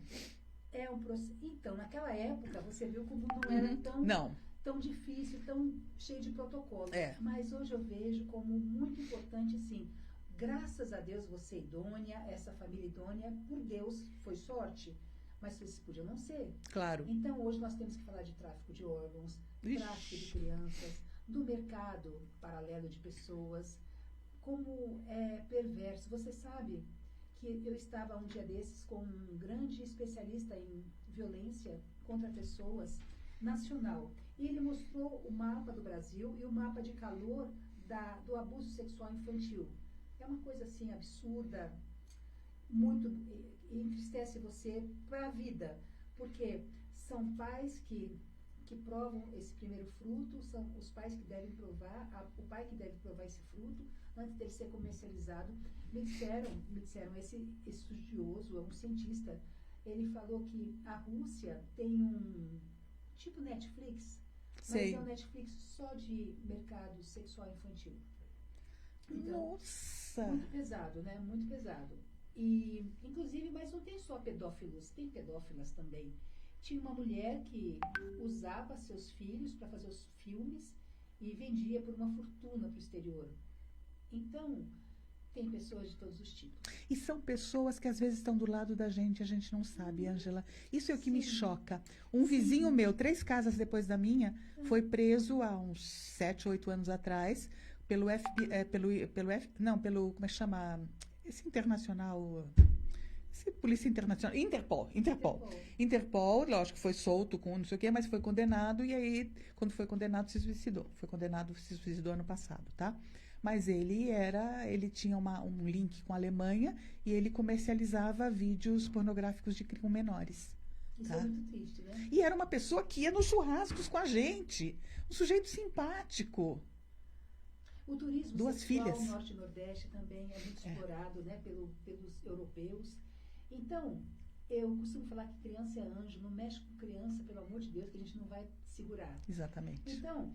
[SPEAKER 3] Então, naquela época, você viu como não era tão difícil, tão cheio de protocolos.
[SPEAKER 2] É.
[SPEAKER 3] Mas hoje eu vejo como muito importante, sim, Graças a Deus você é idônea, essa família idônea, por Deus, foi sorte. Mas isso podia não ser.
[SPEAKER 2] Claro.
[SPEAKER 3] Então, hoje nós temos que falar de tráfico de órgãos, tráfico de crianças, do mercado paralelo de pessoas, como é perverso. Você sabe que eu estava um dia desses com um grande especialista em violência contra pessoas, nacional. E ele mostrou o mapa do Brasil e o mapa de calor do abuso sexual infantil. É uma coisa assim absurda, muito, entristece você para a vida, porque são pais que provam esse primeiro fruto, são os pais que devem provar, o pai que deve provar esse fruto antes dele ser comercializado. Me disseram esse estudioso, é um cientista, ele falou que a Rússia tem um tipo Netflix,
[SPEAKER 2] Sei.
[SPEAKER 3] mas é um Netflix só de mercado sexual infantil. Então,
[SPEAKER 2] Nossa!
[SPEAKER 3] muito pesado, né? Muito pesado. E, inclusive, mas não tem só pedófilos, tem pedófilas também. Tinha uma mulher que usava seus filhos para fazer os filmes e vendia por uma fortuna para o exterior. Então, tem pessoas de todos os tipos.
[SPEAKER 2] E são pessoas que às vezes estão do lado da gente, a gente não sabe, Ângela. Isso é o que me choca. Um vizinho meu, 3 casas depois da minha, foi preso há uns 7, 8 anos atrás pelo como é que chama? Esse internacional, esse polícia internacional, Interpol, lógico que foi solto com não sei o quê, mas foi condenado e aí, quando foi condenado, se suicidou. Se suicidou ano passado, tá? Mas ele tinha um link com a Alemanha e ele comercializava vídeos pornográficos com menores.
[SPEAKER 3] Isso
[SPEAKER 2] tá?
[SPEAKER 3] é muito triste, né?
[SPEAKER 2] E era uma pessoa que ia nos churrascos com a gente. Um sujeito simpático.
[SPEAKER 3] O turismo
[SPEAKER 2] 2
[SPEAKER 3] sexual
[SPEAKER 2] filhas.
[SPEAKER 3] no Norte e Nordeste também é muito explorado, né, pelos europeus. Então, eu costumo falar que criança é anjo, não mexe com criança, pelo amor de Deus, que a gente não vai segurar.
[SPEAKER 2] Exatamente.
[SPEAKER 3] Então,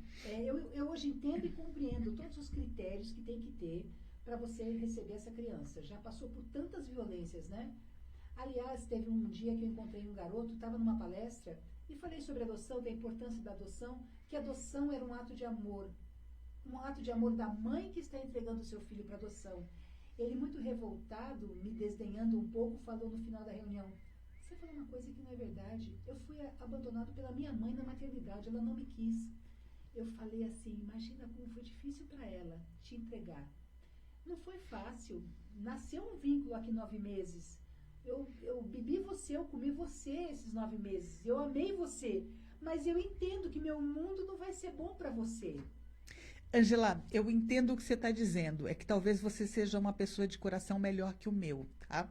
[SPEAKER 3] eu hoje entendo e compreendo todos os critérios que tem que ter para você receber essa criança. Já passou por tantas violências, né? Aliás, teve um dia que eu encontrei um garoto, estava numa palestra, e falei sobre adoção, da importância da adoção, que a adoção era um ato de amor da mãe que está entregando o seu filho para adoção. Ele, muito revoltado, me desdenhando um pouco, falou no final da reunião: você falou uma coisa que não é verdade. Eu fui abandonado pela minha mãe na maternidade, ela não me quis. Eu falei assim: imagina como foi difícil para ela te entregar. Não foi fácil. Nasceu um vínculo aqui 9 meses. Eu bebi você, eu comi você esses 9 meses. Eu amei você. Mas eu entendo que meu mundo não vai ser bom para você.
[SPEAKER 2] Ângela, eu entendo o que você está dizendo. É que talvez você seja uma pessoa de coração melhor que o meu, tá?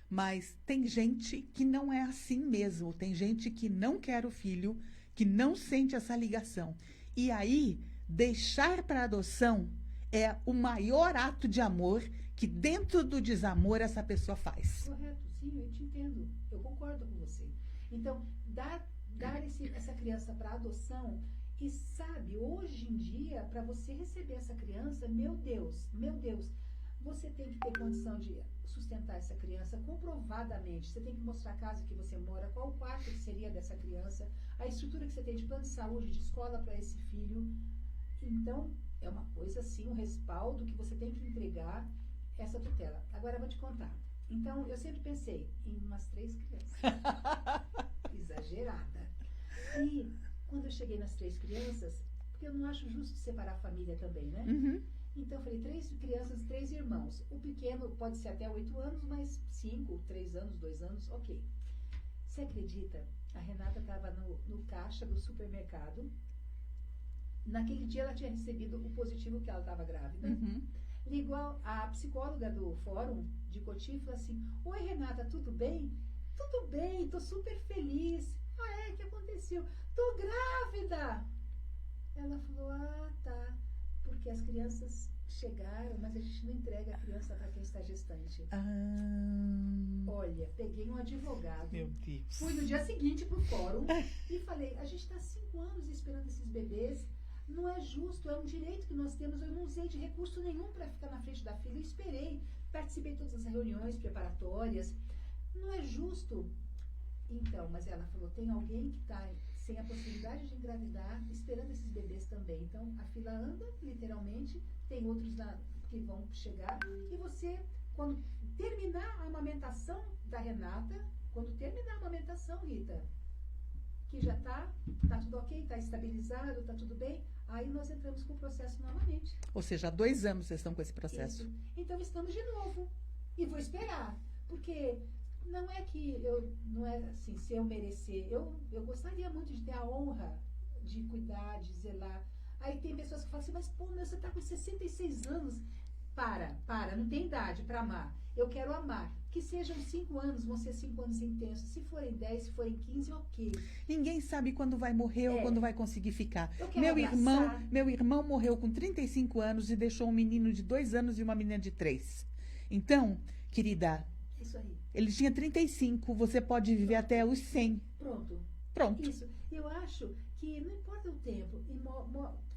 [SPEAKER 2] Mas tem gente que não é assim mesmo. Tem gente que não quer o filho, que não sente essa ligação. E aí, deixar para adoção é o maior ato de amor que dentro do desamor essa pessoa faz.
[SPEAKER 3] Correto, sim, eu te entendo. Eu concordo com você. Então, dar essa criança para adoção. E sabe, hoje em dia, para você receber essa criança, meu Deus, você tem que ter condição de sustentar essa criança comprovadamente. Você tem que mostrar a casa que você mora, qual o quarto que seria dessa criança, a estrutura que você tem de plano de saúde, de escola para esse filho. Então, é uma coisa assim, um respaldo que você tem que entregar essa tutela. Agora eu vou te contar. Então, eu sempre pensei em umas 3 crianças. Exagerada. E quando eu cheguei nas 3 crianças, porque eu não acho justo separar a família também, né?
[SPEAKER 2] Uhum.
[SPEAKER 3] Então, eu falei, 3 crianças, 3 irmãos. O pequeno pode ser até 8 anos, mas 5, 3 anos, 2 anos, ok. Você acredita? A Renata estava no caixa do supermercado. Naquele dia ela tinha recebido o positivo que ela estava grávida.
[SPEAKER 2] Uhum.
[SPEAKER 3] Ligou a psicóloga do fórum de Cotia e falou assim: oi, Renata, tudo bem? Tudo bem, tô super feliz. Ah, o que aconteceu? Tô grávida! Ela falou: ah, tá. Porque as crianças chegaram, mas a gente não entrega a criança para quem está gestante. Olha, peguei um advogado.
[SPEAKER 2] Meu Deus.
[SPEAKER 3] Fui no dia seguinte pro fórum e falei: a gente está 5 anos esperando esses bebês. Não é justo, é um direito que nós temos. Eu não usei de recurso nenhum para ficar na frente da filha. Eu esperei, participei de todas as reuniões preparatórias. Não é justo. Então, mas ela falou: tem alguém que está sem a possibilidade de engravidar, esperando esses bebês também. Então, a fila anda, literalmente. Tem outros que vão chegar, e você, quando terminar a amamentação da Renata, Rita, que já tá tudo ok, tá estabilizado, tá tudo bem, aí nós entramos com o processo novamente.
[SPEAKER 2] Ou seja, há 2 anos vocês estão com esse processo.
[SPEAKER 3] Isso. Então estamos de novo. E vou esperar. Porque não é que não é assim, se eu merecer. Eu gostaria muito de ter a honra de cuidar, de zelar. Aí tem pessoas que falam assim, mas pô, você tá com 66 anos. Para, não tem idade para amar. Eu quero amar. Que sejam 5 anos, vão ser 5 anos intensos. Se forem 10, se forem 15, ok.
[SPEAKER 2] Ninguém sabe quando vai morrer ou quando vai conseguir ficar.
[SPEAKER 3] Eu quero abraçar.
[SPEAKER 2] Meu irmão morreu com 35 anos e deixou um menino de 2 anos e uma menina de 3. Então, querida,
[SPEAKER 3] isso aí.
[SPEAKER 2] Ele tinha 35, você pode viver até os 100. Pronto.
[SPEAKER 3] Isso. Eu acho que não importa o tempo,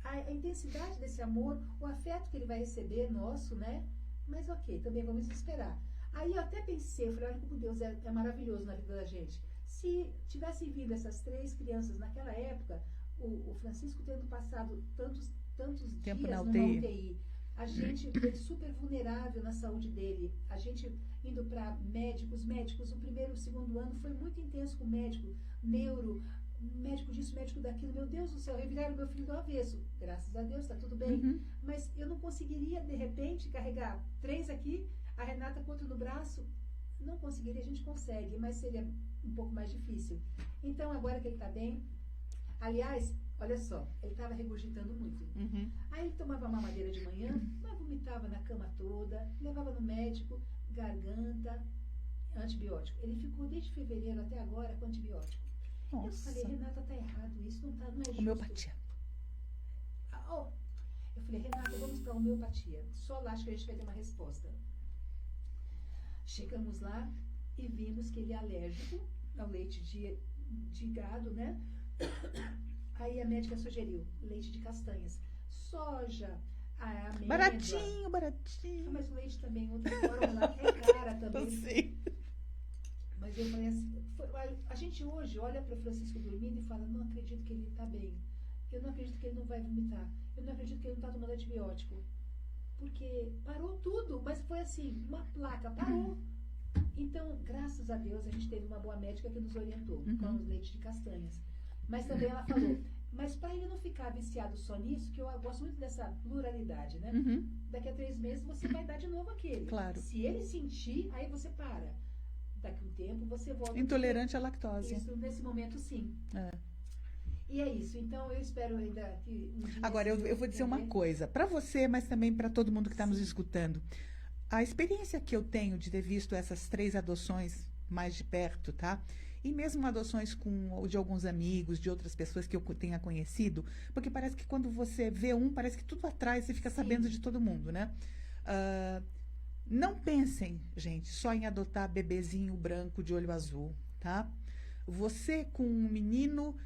[SPEAKER 3] a intensidade desse amor, o afeto que ele vai receber nosso, né? Mas ok, também vamos esperar. Aí eu até pensei, eu falei, olha como Deus é maravilhoso na vida da gente. Se tivessem vindo essas 3 crianças naquela época, o Francisco tendo passado tantos
[SPEAKER 2] tempo
[SPEAKER 3] dias
[SPEAKER 2] na
[SPEAKER 3] numa
[SPEAKER 2] UTI.
[SPEAKER 3] UTI, a gente foi super vulnerável na saúde dele, a gente indo para médicos, o primeiro e o segundo ano foi muito intenso com médico, neuro, médico disso, médico daquilo, meu Deus do céu, reviraram meu filho do avesso, graças a Deus, tá tudo bem, mas eu não conseguiria, de repente, carregar 3 aqui, a Renata com outro no braço, não conseguiria, a gente consegue, mas seria um pouco mais difícil. Então, agora que ele tá bem, aliás, olha só, ele estava regurgitando muito. Aí ele tomava mamadeira de manhã, mas vomitava na cama toda, levava no médico, garganta, antibiótico. Ele ficou desde fevereiro até agora com antibiótico.
[SPEAKER 2] Nossa.
[SPEAKER 3] Eu falei, Renata, tá errado isso, não é justo.
[SPEAKER 2] Homeopatia.
[SPEAKER 3] Eu falei, Renata, vamos para homeopatia. Só lá acho que a gente vai ter uma resposta. Chegamos lá e vimos que ele é alérgico ao leite de gado, né? Aí a médica sugeriu leite de castanhas, soja, a amêndoa.
[SPEAKER 2] Baratinho.
[SPEAKER 3] Mas o leite também, outra forma lá, é cara também.
[SPEAKER 2] Sim.
[SPEAKER 3] Mas eu falei assim, a gente hoje olha para o Francisco dormindo e fala, não acredito que ele está bem. Eu não acredito que ele não vai vomitar. Eu não acredito que ele não está tomando antibiótico. Porque parou tudo, mas foi assim, uma placa, parou. Então, graças a Deus, a gente teve uma boa médica que nos orientou com os leites de castanhas. Mas também ela falou, mas para ele não ficar viciado só nisso, que eu gosto muito dessa pluralidade, né? Daqui a 3 meses você vai dar de novo aquele.
[SPEAKER 2] Claro.
[SPEAKER 3] Se ele sentir, aí você para. Daqui a um tempo você volta.
[SPEAKER 2] Intolerante à lactose.
[SPEAKER 3] Isso, nesse momento, sim.
[SPEAKER 2] É.
[SPEAKER 3] E é isso. Então, eu espero ainda que um dia...
[SPEAKER 2] Agora, eu vou dizer uma coisa. Para você, mas também para todo mundo que está nos escutando. A experiência que eu tenho de ter visto essas 3 adoções mais de perto, tá? E mesmo adoções de alguns amigos, de outras pessoas que eu tenha conhecido, porque parece que quando você vê parece que tudo atrás você fica sabendo de todo mundo, né? Não pensem, gente, só em adotar bebezinho branco de olho azul, tá? Você com um menino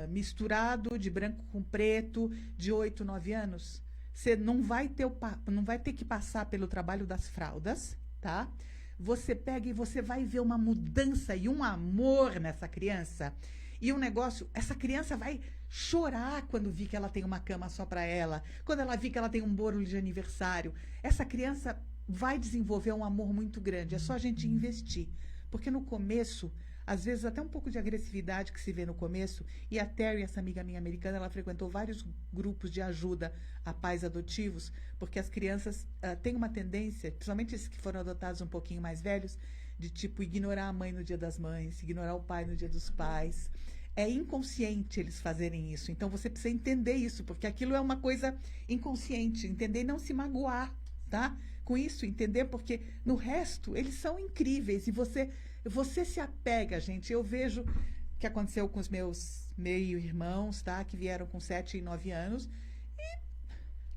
[SPEAKER 2] misturado de branco com preto, de 8, 9 anos, você não vai ter que passar pelo trabalho das fraldas, tá? Você pega e você vai ver uma mudança e um amor nessa criança. E um negócio, essa criança vai chorar quando vir que ela tem uma cama só para ela, quando ela vir que ela tem um bolo de aniversário. Essa criança vai desenvolver um amor muito grande. É só a gente investir. Porque no começo, às vezes até um pouco de agressividade que se vê no começo, e a Terry, essa amiga minha americana, ela frequentou vários grupos de ajuda a pais adotivos, porque as crianças têm uma tendência, principalmente esses que foram adotados um pouquinho mais velhos, de tipo ignorar a mãe no Dia das Mães, ignorar o pai no Dia dos Pais. É inconsciente eles fazerem isso. Então você precisa entender isso, porque aquilo é uma coisa inconsciente, entender e não se magoar, tá? Com isso, entender, porque no resto eles são incríveis e você se apega, gente. Eu vejo o que aconteceu com os meus meio-irmãos, tá? Que vieram com 7 e 9 anos. E,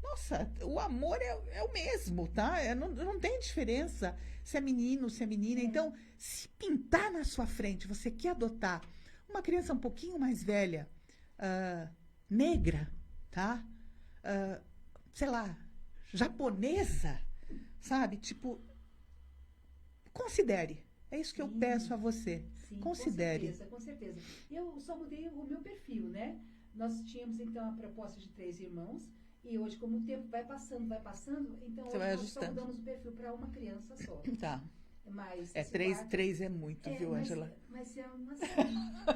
[SPEAKER 2] nossa, o amor é o mesmo, tá? Não tem diferença se é menino, se é menina. Então, se pintar na sua frente, você quer adotar uma criança um pouquinho mais velha, negra, tá? Sei lá, japonesa, sabe? Tipo, considere. É isso que eu peço a você.
[SPEAKER 3] Sim,
[SPEAKER 2] considere.
[SPEAKER 3] Com certeza. Eu só mudei o meu perfil, né? Nós tínhamos, então, a proposta de 3 irmãos E hoje, como o tempo vai passando, então
[SPEAKER 2] Você
[SPEAKER 3] hoje
[SPEAKER 2] vai
[SPEAKER 3] nós só
[SPEAKER 2] ajustando.
[SPEAKER 3] mudamos o perfil para uma criança só.
[SPEAKER 2] Tá.
[SPEAKER 3] Mas
[SPEAKER 2] É,
[SPEAKER 3] esse
[SPEAKER 2] três,
[SPEAKER 3] quarto-
[SPEAKER 2] três é muito, viu, Ângela?
[SPEAKER 3] Mas é uma assim,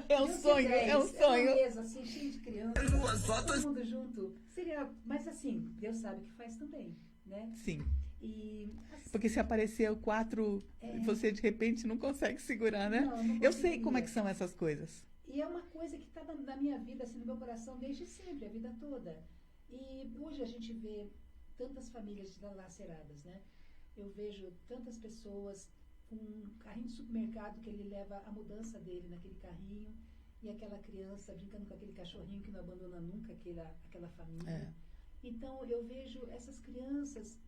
[SPEAKER 2] É um
[SPEAKER 3] Deus
[SPEAKER 2] sonho,
[SPEAKER 3] quiser,
[SPEAKER 2] é um
[SPEAKER 3] É uma
[SPEAKER 2] sonho.
[SPEAKER 3] mesa assim, cheia de crianças, todo mundo junto. Seria, mas assim, Deus sabe que faz também, né?
[SPEAKER 2] Sim.
[SPEAKER 3] E assim,
[SPEAKER 2] Porque se aparecer 4, você de repente não consegue segurar, né?
[SPEAKER 3] Não
[SPEAKER 2] Eu sei como é
[SPEAKER 3] conseguiria.
[SPEAKER 2] que são essas coisas.
[SPEAKER 3] E é uma coisa que está na minha vida, assim, no meu coração desde sempre, a vida toda. E hoje a gente vê tantas famílias dilaceradas, né? Eu vejo tantas pessoas com um carrinho de supermercado que ele leva a mudança dele naquele carrinho e aquela criança brincando com aquele cachorrinho que não abandona nunca aquela família.
[SPEAKER 2] É.
[SPEAKER 3] Então eu vejo essas crianças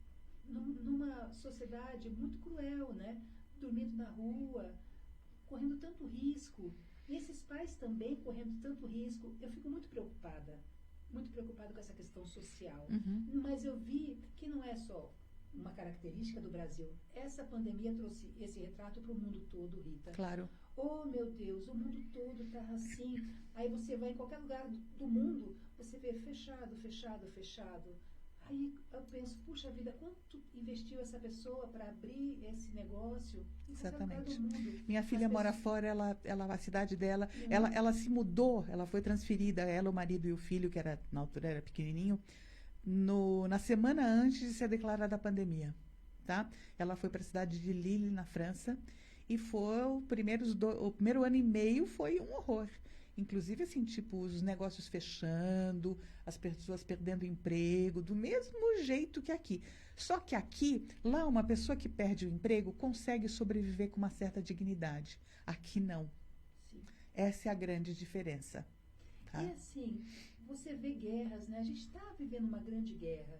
[SPEAKER 3] numa sociedade muito cruel, né? Dormindo na rua, correndo tanto risco. E esses pais também correndo tanto risco. Eu fico muito preocupada com essa questão social.
[SPEAKER 2] Uhum.
[SPEAKER 3] Mas eu vi que não é só uma característica do Brasil. Essa pandemia trouxe esse retrato para o mundo todo, Rita.
[SPEAKER 2] Claro.
[SPEAKER 3] Oh, meu Deus, o mundo todo está assim. Aí você vai em qualquer lugar do mundo, você vê fechado, fechado, fechado. Aí eu penso, puxa vida, quanto investiu essa pessoa para abrir esse negócio em qualquer lugar
[SPEAKER 2] Exatamente.
[SPEAKER 3] do mundo?
[SPEAKER 2] Minha filha
[SPEAKER 3] As
[SPEAKER 2] mora
[SPEAKER 3] pessoas-
[SPEAKER 2] fora, a cidade dela, ela se mudou, ela foi transferida, ela, o marido e o filho, que era, na altura era pequenininho, na semana antes de ser declarada a pandemia, tá? Ela foi para a cidade de Lille, na França, e foi o primeiro ano e meio foi um horror. Inclusive, assim, tipo, os negócios fechando, as pessoas perdendo emprego, do mesmo jeito que aqui. Só que aqui, lá, uma pessoa que perde o emprego consegue sobreviver com uma certa dignidade. Aqui, não.
[SPEAKER 3] Sim.
[SPEAKER 2] Essa é a grande diferença. Tá?
[SPEAKER 3] E assim, você vê guerras, né? A gente está vivendo uma grande guerra.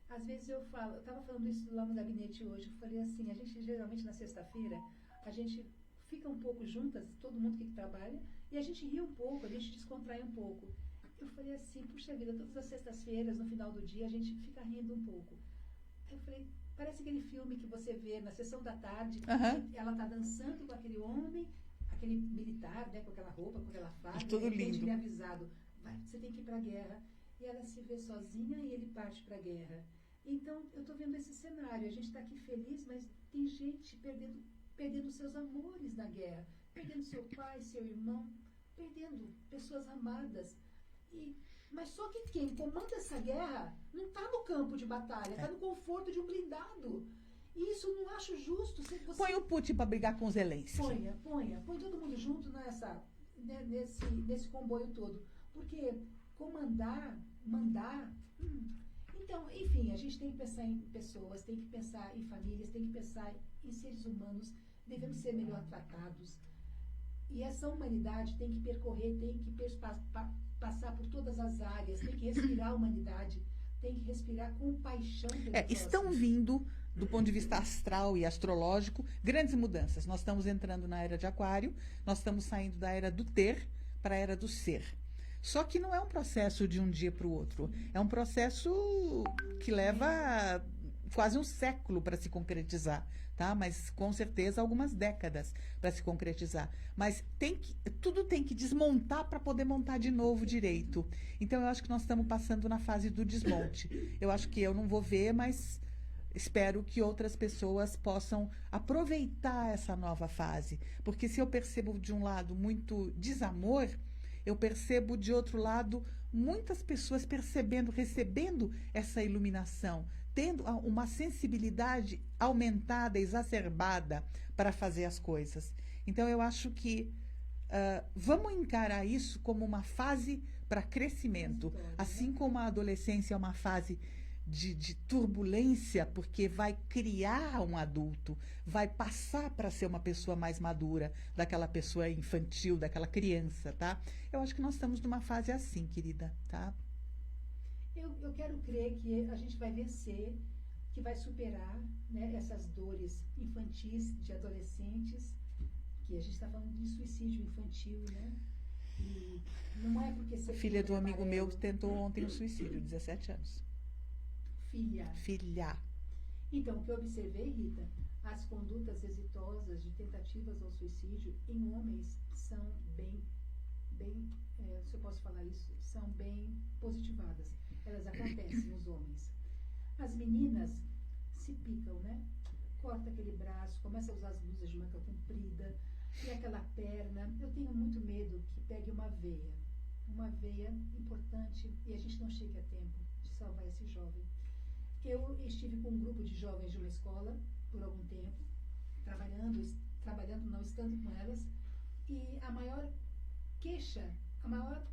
[SPEAKER 3] Às vezes eu estava falando isso lá no gabinete hoje, eu falei assim, a gente geralmente na sexta-feira, a gente fica um pouco juntas, todo mundo que trabalha, e a gente ri um pouco, a gente descontrai um pouco. Eu falei assim, puxa vida, todas as sextas-feiras, no final do dia, a gente fica rindo um pouco. Aí eu falei, parece aquele filme que você vê na sessão da tarde, que ela está dançando com aquele homem, aquele militar, né, com aquela roupa, com aquela faca,
[SPEAKER 2] Tudo
[SPEAKER 3] de repente
[SPEAKER 2] lindo.
[SPEAKER 3] ele é avisado, você tem que ir para a guerra. E ela se vê sozinha e ele parte para a guerra. Então, eu estou vendo esse cenário, a gente está aqui feliz, mas tem gente perdendo seus amores na guerra, perdendo seu pai, seu irmão, perdendo pessoas amadas. Mas só que quem comanda essa guerra não está no campo de batalha, está no conforto de um blindado. E isso eu não acho justo.
[SPEAKER 2] Põe o Putin para brigar com os Zelensky.
[SPEAKER 3] Põe todo mundo junto nesse comboio todo. Porque mandar... Então, enfim, a gente tem que pensar em pessoas, tem que pensar em famílias, tem que pensar em seres humanos, devemos ser melhor tratados. E essa humanidade tem que percorrer, tem que passar por todas as áreas, tem que respirar a humanidade, tem que respirar compaixão pelo próximo.
[SPEAKER 2] Estão vindo, do ponto de vista astral e astrológico, grandes mudanças. Nós estamos entrando na era de Aquário, nós estamos saindo da era do ter para a era do ser. Só que não é um processo de um dia para o outro. É um processo que leva quase um século para se concretizar, tá? Mas com certeza algumas décadas para se concretizar. Mas tudo tem que desmontar para poder montar de novo direito. Então eu acho que nós estamos passando na fase do desmonte. Eu acho que eu não vou ver, mas espero que outras pessoas possam aproveitar essa nova fase. Porque se eu percebo de um lado muito desamor, eu percebo, de outro lado, muitas pessoas recebendo essa iluminação, tendo uma sensibilidade aumentada, exacerbada para fazer as coisas. Então, eu acho que vamos encarar isso como uma fase para crescimento. Assim como a adolescência é uma fase de turbulência, porque vai criar um adulto, vai passar para ser uma pessoa mais madura, daquela pessoa infantil, daquela criança, tá? Eu acho que nós estamos numa fase assim, querida, tá?
[SPEAKER 3] Eu quero crer que a gente vai vencer, que vai superar, né, essas dores infantis de adolescentes, que a gente está falando de suicídio infantil, né? E não é porque você...
[SPEAKER 2] Filha do amigo meu tentou ontem um suicídio, 17 anos. Filha.
[SPEAKER 3] Então, o que eu observei, Rita, as condutas exitosas de tentativas ao suicídio em homens são bem, se eu posso falar isso, são bem positivadas. elas acontecem nos homens. As meninas se picam, né? Corta aquele braço, começa a usar as blusas de manga comprida, e aquela perna. Eu tenho muito medo que pegue uma veia importante, e a gente não chegue a tempo de salvar esse jovem. Eu estive com um grupo de jovens de uma escola por algum tempo, trabalhando não estando com elas, e a maior queixa, a maior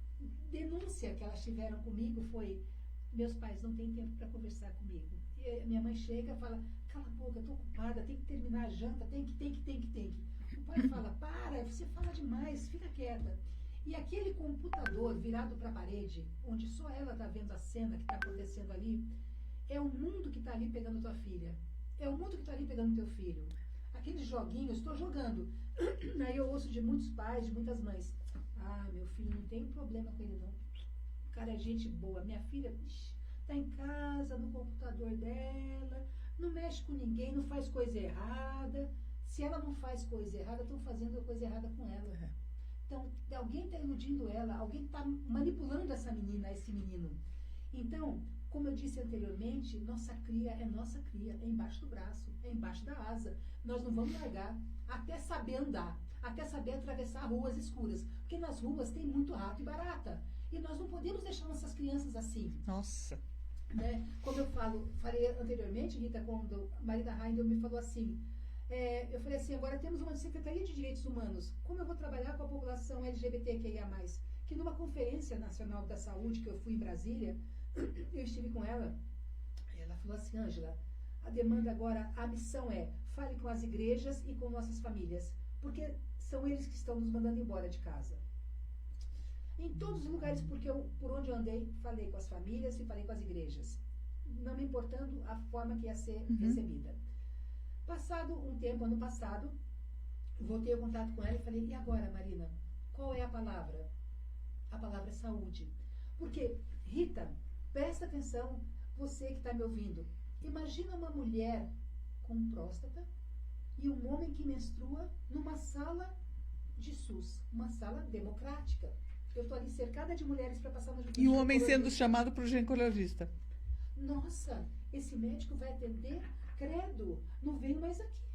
[SPEAKER 3] denúncia que elas tiveram comigo foi: meus pais não têm tempo para conversar comigo. E minha mãe chega e fala: cala a boca, eu estou ocupada, tem que terminar a janta, tem que. O pai fala: para, você fala demais, fica quieta. E aquele computador virado para a parede, onde só ela está vendo a cena que está acontecendo ali, é o mundo que está ali pegando tua filha. É o mundo que está ali pegando teu filho. Aqueles joguinhos, estou jogando. Aí eu ouço de muitos pais, de muitas mães: ah, meu filho, não tem problema com ele não. O cara é gente boa. Minha filha está em casa, no computador dela, não mexe com ninguém, não faz coisa errada. Se ela não faz coisa errada, estão fazendo coisa errada com ela. Então, alguém está iludindo ela, alguém está manipulando essa menina, esse menino. Então, como eu disse anteriormente, nossa cria, é embaixo do braço, é embaixo da asa. Nós não vamos largar até saber andar, até saber atravessar ruas escuras, porque nas ruas tem muito rato e barata. E nós não podemos deixar nossas crianças assim.
[SPEAKER 2] Nossa.
[SPEAKER 3] Né? Como eu falei anteriormente, Rita, quando a Marina Heindel me falou assim, eu falei assim: agora temos uma Secretaria de Direitos Humanos, como eu vou trabalhar com a população LGBTQIA+, que numa Conferência Nacional da Saúde que eu fui em Brasília, eu estive com ela, ela falou assim: Ângela, a demanda agora, a missão é: fale com as igrejas e com nossas famílias, porque são eles que estão nos mandando embora de casa. Em todos os lugares por onde eu andei, falei com as famílias e falei com as igrejas, não me importando a forma que ia ser recebida. Passado um tempo, ano passado, voltei ao contato com ela e falei: e agora, Marina, qual é a palavra? A palavra é saúde. Porque, Rita, presta atenção, você que está me ouvindo, imagina uma mulher com próstata e um homem que menstrua numa sala de SUS, uma sala democrática. Eu estou ali cercada de mulheres para passar no
[SPEAKER 2] E o homem sendo chamado para o ginecologista.
[SPEAKER 3] Nossa, esse médico vai atender? Credo, não venho mais aqui.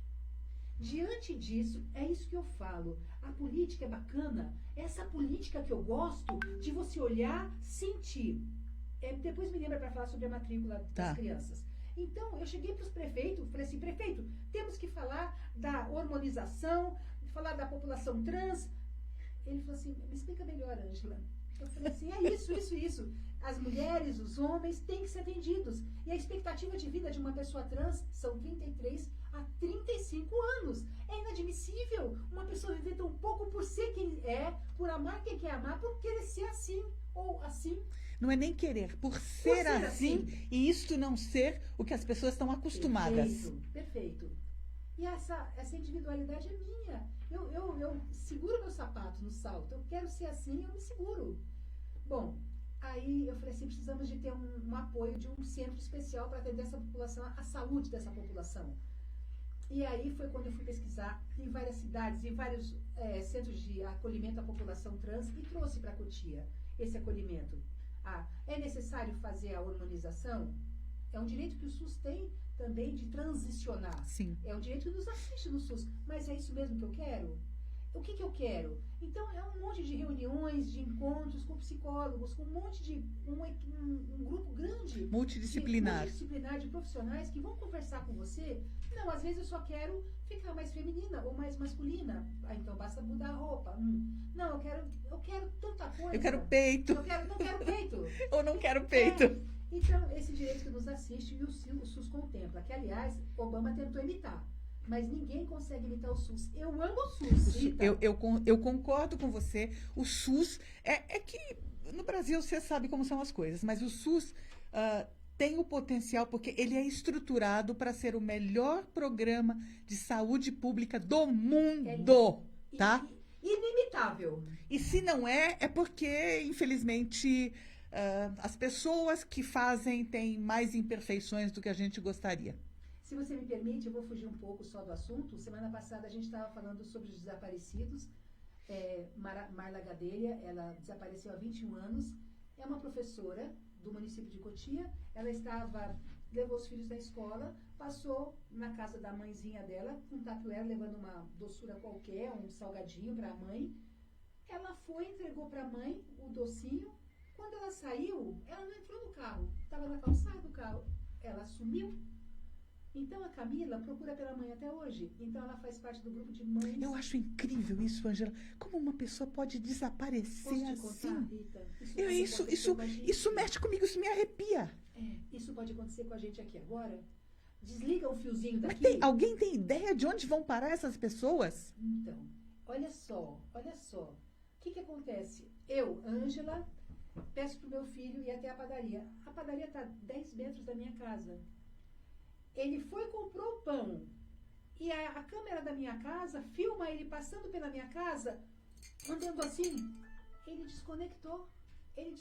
[SPEAKER 3] Diante disso, é isso que eu falo. A política é bacana. Essa política que eu gosto de você olhar, sentir. Depois me lembra para falar sobre a matrícula das crianças. Então, eu cheguei para os prefeitos, falei assim: prefeito, temos que falar da hormonização, falar da população trans. Ele falou assim: me explica melhor, Ângela. Eu falei assim: é isso. As mulheres, os homens têm que ser atendidos. E a expectativa de vida de uma pessoa trans são 33 a 35 anos. É inadmissível uma pessoa viver tão pouco por ser quem é, por amar quem quer amar, por querer ser assim ou assim.
[SPEAKER 2] Não é nem querer, por ser assim, e isto não ser o que as pessoas estão acostumadas.
[SPEAKER 3] Perfeito. E essa individualidade é minha. Eu seguro meu sapato no salto. Eu quero ser assim, eu me seguro. Bom, aí eu falei assim: precisamos de ter um apoio de um centro especial para atender essa população, a saúde dessa população. E aí foi quando eu fui pesquisar em várias cidades, em vários centros de acolhimento à população trans, e trouxe para Cotia esse acolhimento. É necessário fazer a hormonização? É um direito que o SUS tem também de transicionar.
[SPEAKER 2] Sim.
[SPEAKER 3] É um direito que nos assiste no SUS. Mas é isso mesmo que eu quero? O que eu quero? Então, é um monte de reuniões, de encontros com psicólogos, com um monte de... um grupo grande...
[SPEAKER 2] Multidisciplinar
[SPEAKER 3] de profissionais que vão conversar com você. Não, às vezes eu só quero ficar mais feminina ou mais masculina. Então, basta mudar a roupa. Não, eu quero tanta coisa.
[SPEAKER 2] Eu quero peito.
[SPEAKER 3] Não quero peito.
[SPEAKER 2] Ou não quero peito.
[SPEAKER 3] Então, esse direito que nos assiste e o SUS contempla. Que, aliás, Obama tentou imitar. Mas ninguém consegue imitar o SUS. Eu amo o SUS.
[SPEAKER 2] Eu concordo com você. O SUS é que no Brasil você sabe como são as coisas, mas o SUS tem o potencial porque ele é estruturado para ser o melhor programa de saúde pública do mundo, tá?
[SPEAKER 3] Inimitável.
[SPEAKER 2] E se não é porque, infelizmente, as pessoas que fazem têm mais imperfeições do que a gente gostaria.
[SPEAKER 3] Se você me permite, eu vou fugir um pouco só do assunto. Semana passada a gente estava falando sobre os desaparecidos. Marla Gadelha, ela desapareceu há 21 anos. É uma professora do município de Cotia. Ela levou os filhos da escola, passou na casa da mãezinha dela, com um tupperware, levando uma doçura qualquer, um salgadinho para a mãe. Ela foi, entregou para a mãe o docinho. Quando ela saiu, ela não entrou no carro, estava na calçada do carro. Ela sumiu. Então, a Camila procura pela mãe até hoje. Então, ela faz parte do grupo de mães.
[SPEAKER 2] Eu acho incrível isso, Ângela. Como uma pessoa pode desaparecer
[SPEAKER 3] Posso te
[SPEAKER 2] assim?
[SPEAKER 3] contar, Rita?
[SPEAKER 2] Isso mexe comigo, isso me arrepia.
[SPEAKER 3] Isso pode acontecer com a gente aqui agora. Desliga o fiozinho
[SPEAKER 2] Mas
[SPEAKER 3] daqui.
[SPEAKER 2] alguém tem ideia de onde vão parar essas pessoas?
[SPEAKER 3] Então, olha só. O que acontece? Eu, Ângela, peço pro meu filho ir até a padaria. A padaria está a 10 metros da minha casa. Ele foi e comprou o pão. E a câmera da minha casa filma ele passando pela minha casa, andando assim. Ele desconectou, ele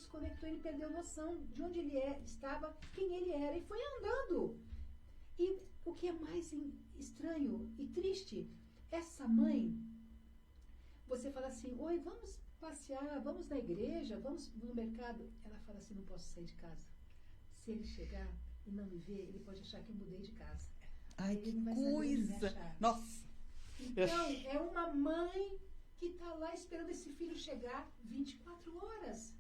[SPEAKER 3] perdeu noção de onde ele estava, quem ele era, e foi andando. E o que é mais estranho e triste, essa mãe, você fala assim, oi, vamos passear, vamos na igreja, vamos no mercado. Ela fala assim, não posso sair de casa. Se ele chegar e não me ver, ele pode achar que eu mudei de casa.
[SPEAKER 2] Ai,
[SPEAKER 3] Ele
[SPEAKER 2] que
[SPEAKER 3] não vai saber onde me
[SPEAKER 2] coisa!
[SPEAKER 3] achar.
[SPEAKER 2] Nossa!
[SPEAKER 3] Então, é uma mãe que está lá esperando esse filho chegar 24 horas.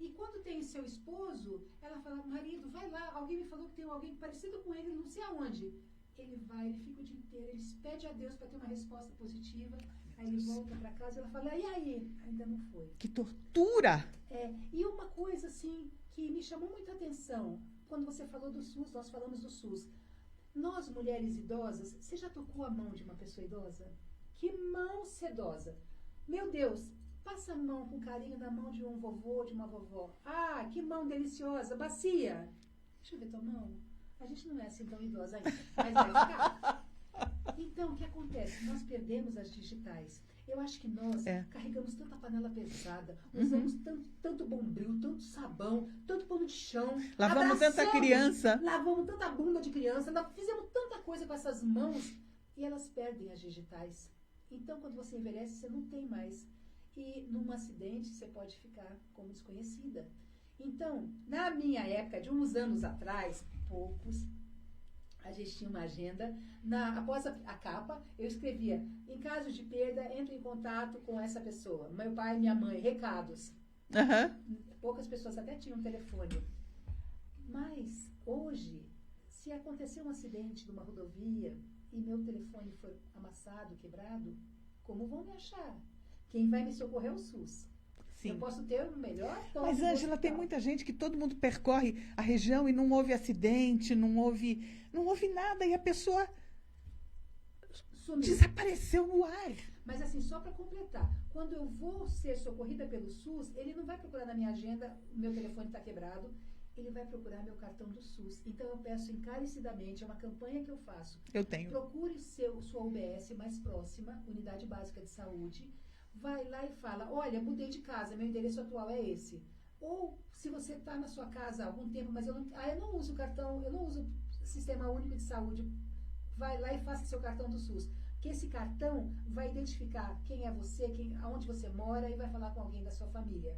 [SPEAKER 3] E quando tem seu esposo, ela fala, marido, vai lá, alguém me falou que tem alguém parecido com ele, não sei aonde. Ele vai, ele fica o dia inteiro, ele pede a Deus para ter uma resposta positiva, aí ele volta para casa e ela fala, e aí? Ainda não foi.
[SPEAKER 2] Que tortura!
[SPEAKER 3] E uma coisa, assim, que me chamou muita atenção, quando você falou do SUS, nós falamos do SUS. Nós, mulheres idosas, você já tocou a mão de uma pessoa idosa? Que mão sedosa! Meu Deus, passa a mão com carinho na mão de um vovô, de uma vovó. Ah, que mão deliciosa, bacia! Deixa eu ver tua mão. A gente não é assim tão idosa ainda, mas vai ficar. Então, o que acontece? Nós perdemos as digitais. Eu acho que nós carregamos tanta panela pesada, usamos tanto bombril, tanto sabão, tanto pano de chão.
[SPEAKER 2] Lavamos tanta criança.
[SPEAKER 3] Lavamos tanta bunda de criança, nós fizemos tanta coisa com essas mãos e elas perdem as digitais. Então, quando você envelhece, você não tem mais. E num acidente, você pode ficar como desconhecida. Então, na minha época, de uns anos atrás, poucos, a gente tinha uma agenda. Após a capa, eu escrevia, em caso de perda, entre em contato com essa pessoa. Meu pai e minha mãe, recados. Poucas pessoas até tinham telefone. Mas, hoje, se acontecer um acidente numa rodovia e meu telefone for amassado, quebrado, como vão me achar? Quem vai me socorrer é o SUS. Sim. Eu posso ter o melhor toque.
[SPEAKER 2] Mas, Ângela, tem muita gente que todo mundo percorre a região e não houve acidente, não houve nada, e a pessoa desapareceu no ar.
[SPEAKER 3] Mas assim, só para completar, quando eu vou ser socorrida pelo SUS, ele não vai procurar na minha agenda, meu telefone está quebrado, ele vai procurar meu cartão do SUS. Então eu peço encarecidamente, é uma campanha que eu faço.
[SPEAKER 2] Eu tenho.
[SPEAKER 3] Procure sua UBS mais próxima, Unidade Básica de Saúde, vai lá e fala, olha, mudei de casa, meu endereço atual é esse. Ou, se você está na sua casa há algum tempo, mas eu não uso cartão, eu não uso Sistema Único de Saúde, vai lá e faça seu cartão do SUS. Porque esse cartão vai identificar quem é você, aonde você mora, e vai falar com alguém da sua família.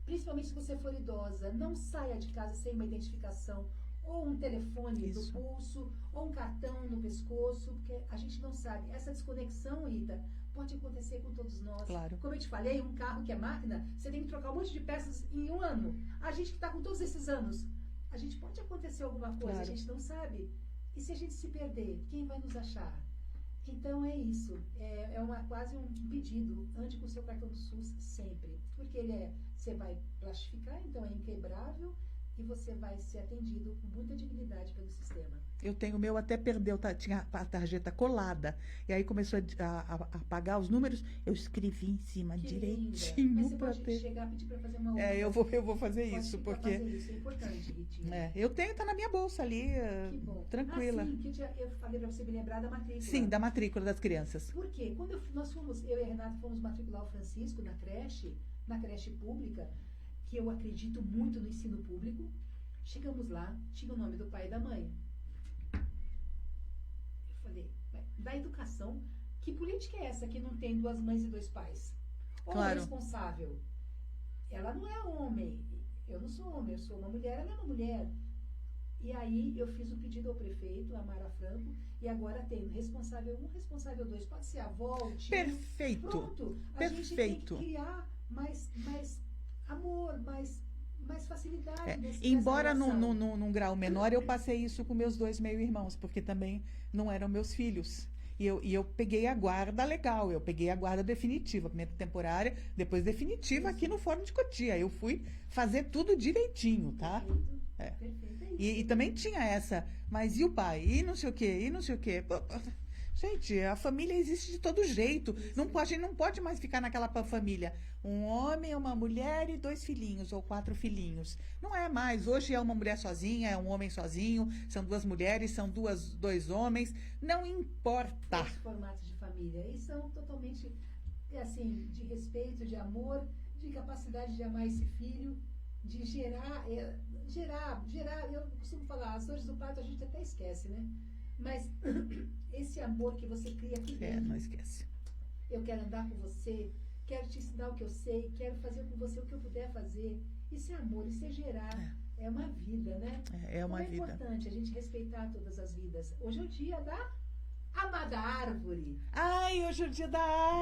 [SPEAKER 3] Principalmente se você for idosa, não saia de casa sem uma identificação, ou um telefone no pulso, ou um cartão no pescoço, porque a gente não sabe. Essa desconexão, Rita, pode acontecer com todos nós.
[SPEAKER 2] Claro.
[SPEAKER 3] Como eu te falei, um carro que é máquina, você tem que trocar um monte de peças em um ano. A gente que está com todos esses anos, a gente pode acontecer alguma coisa,
[SPEAKER 2] claro.
[SPEAKER 3] A gente não sabe. E se a gente se perder, quem vai nos achar? Então é isso, quase um pedido, ande com o seu cartão do SUS sempre, porque você vai plastificar, então é inquebrável, e você vai ser atendido com muita dignidade pelo sistema.
[SPEAKER 2] Eu tenho o meu, até perdeu, tinha a tarjeta colada, e aí começou a apagar os números, eu escrevi em cima
[SPEAKER 3] que
[SPEAKER 2] direitinho.
[SPEAKER 3] Mas você pode chegar a pedir para fazer uma outra.
[SPEAKER 2] Eu vou fazer isso, porque...
[SPEAKER 3] Fazer isso, é importante, Ritinha.
[SPEAKER 2] Eu tenho, tá na minha bolsa ali, tranquila.
[SPEAKER 3] Sim, que eu falei para você me lembrar da matrícula.
[SPEAKER 2] Sim, da matrícula das crianças.
[SPEAKER 3] Por quê? Quando eu e a Renata fomos matricular o Francisco na creche pública, que eu acredito muito no ensino público, chegamos lá, tinha o nome do pai e da mãe. Eu falei, da educação, que política é essa que não tem 2 mães e 2 pais? Ou
[SPEAKER 2] claro.
[SPEAKER 3] responsável? Ela não é homem, Eu não sou homem, eu sou uma mulher, ela é uma mulher. E aí eu fiz o pedido ao prefeito, a Mara Franco, e agora tem responsável 1, responsável 2. Pode ser a avó, o tio.
[SPEAKER 2] Perfeito.
[SPEAKER 3] Pronto. A gente tem que criar mais amor, mais facilidade.
[SPEAKER 2] Embora
[SPEAKER 3] nessa relação.
[SPEAKER 2] num grau menor, eu passei isso com meus 2 meio-irmãos, porque também não eram meus filhos. E eu peguei a guarda legal, eu peguei a guarda definitiva, primeiro temporária, depois definitiva aqui no Fórum de Cotia. Eu fui fazer tudo direitinho, tá?
[SPEAKER 3] Perfeito.
[SPEAKER 2] É.
[SPEAKER 3] Perfeito, é isso.
[SPEAKER 2] E também tinha essa, mas e o pai? E não sei o quê, e não sei o quê. Pô, gente, a família existe de todo jeito. A gente não pode mais ficar naquela família. Um homem, uma mulher e 2 filhinhos, ou 4 filhinhos. Não é mais. Hoje é uma mulher sozinha, é um homem sozinho, são 2 mulheres, são 2 homens. Não importa.
[SPEAKER 3] Os formatos de família. E são totalmente, assim, de respeito, de amor, de capacidade de amar esse filho, de gerar. Eu costumo falar, as dores do parto a gente até esquece, né? Mas esse amor que você cria aqui dentro.
[SPEAKER 2] Não esquece.
[SPEAKER 3] Eu quero andar com você, quero te ensinar o que eu sei, quero fazer com você o que eu puder fazer. Isso é amor, isso é gerar. É uma vida, né?
[SPEAKER 2] É uma vida.
[SPEAKER 3] É importante a gente respeitar todas as vidas. Hoje é o dia da amada árvore.
[SPEAKER 2] Ai, hoje é o dia da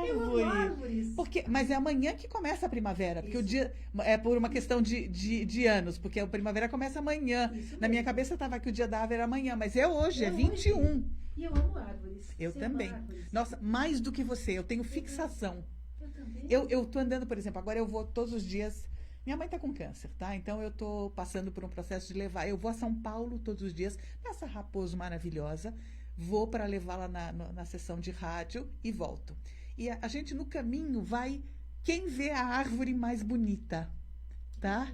[SPEAKER 3] Eu
[SPEAKER 2] árvore.
[SPEAKER 3] amo árvores.
[SPEAKER 2] Mas é amanhã que começa a primavera, porque
[SPEAKER 3] Isso.
[SPEAKER 2] o dia é por uma questão de anos, porque a primavera começa amanhã.
[SPEAKER 3] Isso
[SPEAKER 2] Na minha
[SPEAKER 3] mesmo.
[SPEAKER 2] cabeça estava que o dia da árvore era amanhã, mas é hoje, é
[SPEAKER 3] É
[SPEAKER 2] 21.
[SPEAKER 3] hoje. E eu amo árvores.
[SPEAKER 2] Eu
[SPEAKER 3] Você
[SPEAKER 2] também.
[SPEAKER 3] ama árvores?
[SPEAKER 2] Nossa, mais do que você, eu tenho fixação.
[SPEAKER 3] Eu também.
[SPEAKER 2] Eu tô andando, por exemplo, agora eu vou todos os dias. Minha mãe tá com câncer, tá? Então eu tô passando por um processo de levar. Eu vou a São Paulo todos os dias, nessa Raposo maravilhosa. Vou para levá-la na sessão de rádio e volto. E a gente no caminho vai. Quem vê a árvore mais bonita, tá?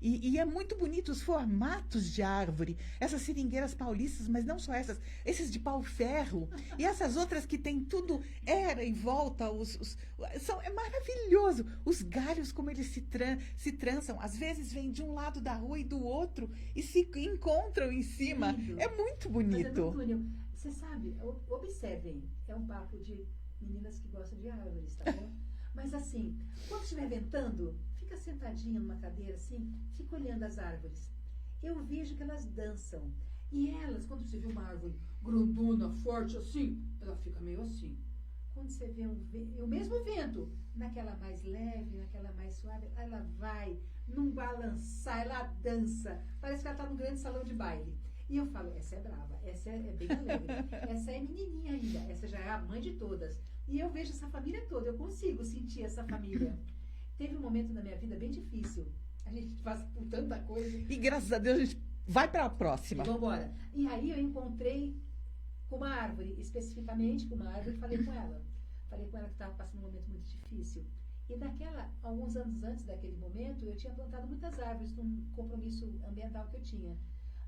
[SPEAKER 2] E é muito bonito os formatos de árvore. Essas seringueiras paulistas, mas não só essas. Esses de pau-ferro. E essas outras que tem tudo era em volta. É maravilhoso. Os galhos, como eles se trançam. Às vezes vêm de um lado da rua e do outro. E se encontram em cima.
[SPEAKER 3] Lindo.
[SPEAKER 2] É muito
[SPEAKER 3] Mas,
[SPEAKER 2] bonito.
[SPEAKER 3] Antônio, você sabe, observem. É um papo de meninas que gostam de árvores, tá bom? Mas assim, quando estiver ventando, fica sentadinha numa cadeira assim, fica olhando as árvores. Eu vejo que elas dançam. E elas, quando você vê uma árvore grandona, forte assim, ela fica meio assim. Quando você vê o mesmo vento, naquela mais leve, naquela mais suave, ela vai num balançar, ela dança. Parece que ela está num grande salão de baile. E eu falo, essa é brava, essa é bem alegre, essa é menininha ainda, essa já é a mãe de todas. E eu vejo essa família toda, eu consigo sentir essa família. Teve um momento na minha vida bem difícil. A gente passa por tanta coisa.
[SPEAKER 2] E graças a Deus a gente vai para a próxima.
[SPEAKER 3] E vamos embora. E aí eu encontrei com uma árvore, especificamente com uma árvore, e falei com ela. Falei com ela que estava passando um momento muito difícil. E alguns anos antes daquele momento, eu tinha plantado muitas árvores num compromisso ambiental que eu tinha.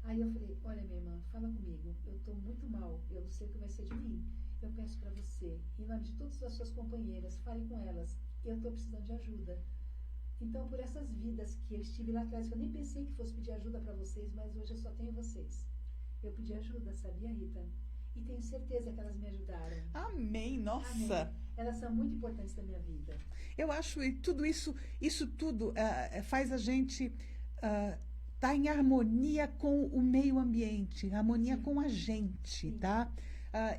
[SPEAKER 3] Aí eu falei, olha minha irmã, fala comigo, eu estou muito mal, eu não sei o que vai ser de mim. Eu peço para você, em nome de todas as suas companheiras, fale com elas, eu estou precisando de ajuda. Então, por essas vidas que eu estive lá atrás, que eu nem pensei que fosse pedir ajuda para vocês, mas hoje eu só tenho vocês. Eu pedi ajuda, sabia, Rita? E tenho certeza que elas me ajudaram.
[SPEAKER 2] Amém, nossa.
[SPEAKER 3] Amém. Elas são muito importantes na minha vida.
[SPEAKER 2] Eu acho que tudo isso tudo faz a gente tá em harmonia com o meio ambiente, harmonia com a gente, tá?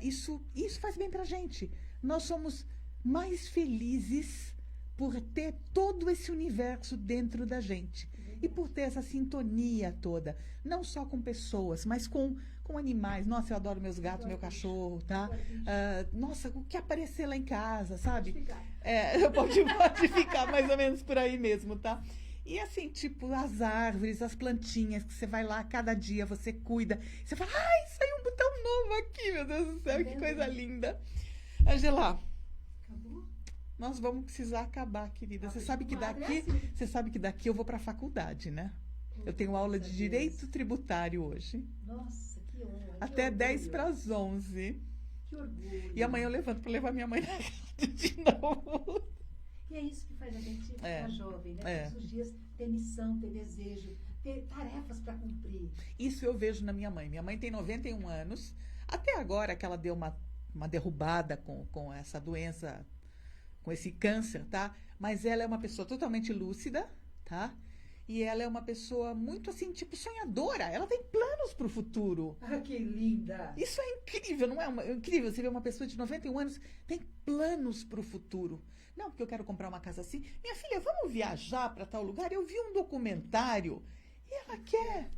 [SPEAKER 2] Isso faz bem pra gente. Nós somos mais felizes por ter todo esse universo dentro da gente. E por ter essa sintonia toda. Não só com pessoas, mas com animais. Nossa, eu adoro meus gatos, meu cachorro, tá? Nossa, o que aparecer lá em casa, sabe? Pode ficar mais ou menos por aí mesmo, tá? E assim, tipo, as árvores, as plantinhas, que você vai lá, cada dia você cuida. Você fala, ai, saiu um botão novo aqui, meu Deus do céu, que coisa linda. Angela,
[SPEAKER 3] Acabou?
[SPEAKER 2] nós vamos precisar acabar, querida. Você sabe que daqui eu vou para a faculdade, né? Eu tenho aula de Direito Tributário hoje.
[SPEAKER 3] Nossa, que honra.
[SPEAKER 2] Até
[SPEAKER 3] que
[SPEAKER 2] 10
[SPEAKER 3] orgulho.
[SPEAKER 2] para as 11.
[SPEAKER 3] Que orgulho.
[SPEAKER 2] E amanhã eu levanto para levar minha mãe na casa de novo.
[SPEAKER 3] E é isso que faz a gente ficar jovem, né?
[SPEAKER 2] É.
[SPEAKER 3] Todos os dias ter missão, ter desejo, ter tarefas para cumprir.
[SPEAKER 2] Isso eu vejo na minha mãe. Minha mãe tem 91 anos. Até agora que ela deu uma derrubada com essa doença, com esse câncer, tá? Mas ela é uma pessoa totalmente lúcida, tá? E ela é uma pessoa muito, assim, tipo, sonhadora. Ela tem planos para o futuro.
[SPEAKER 3] Ah, que linda!
[SPEAKER 2] Isso é incrível, não é? É incrível você ver uma pessoa de 91 anos tem planos para o futuro. Não, porque eu quero comprar uma casa assim. Minha filha, vamos viajar para tal lugar? Eu vi um documentário e ela quer.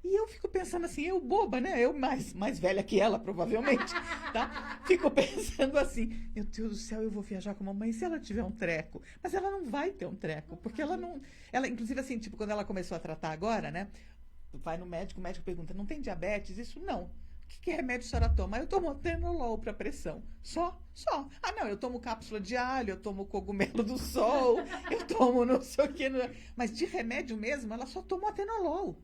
[SPEAKER 2] E eu fico pensando assim, eu boba, né? Eu mais velha que ela, provavelmente, tá? Fico pensando assim, meu Deus do céu, eu vou viajar com a mamãe se ela tiver um treco. Mas ela não vai ter um treco, porque ela não... Ela, inclusive, assim, tipo, quando ela começou a tratar agora, né? Vai no médico, o médico pergunta, não tem diabetes? Isso não. Que remédio a senhora toma? Eu tomo atenolol para pressão. Só. Ah, não, eu tomo cápsula de alho, eu tomo cogumelo do sol, eu tomo não sei o quê. Mas de remédio mesmo, ela só toma atenolol.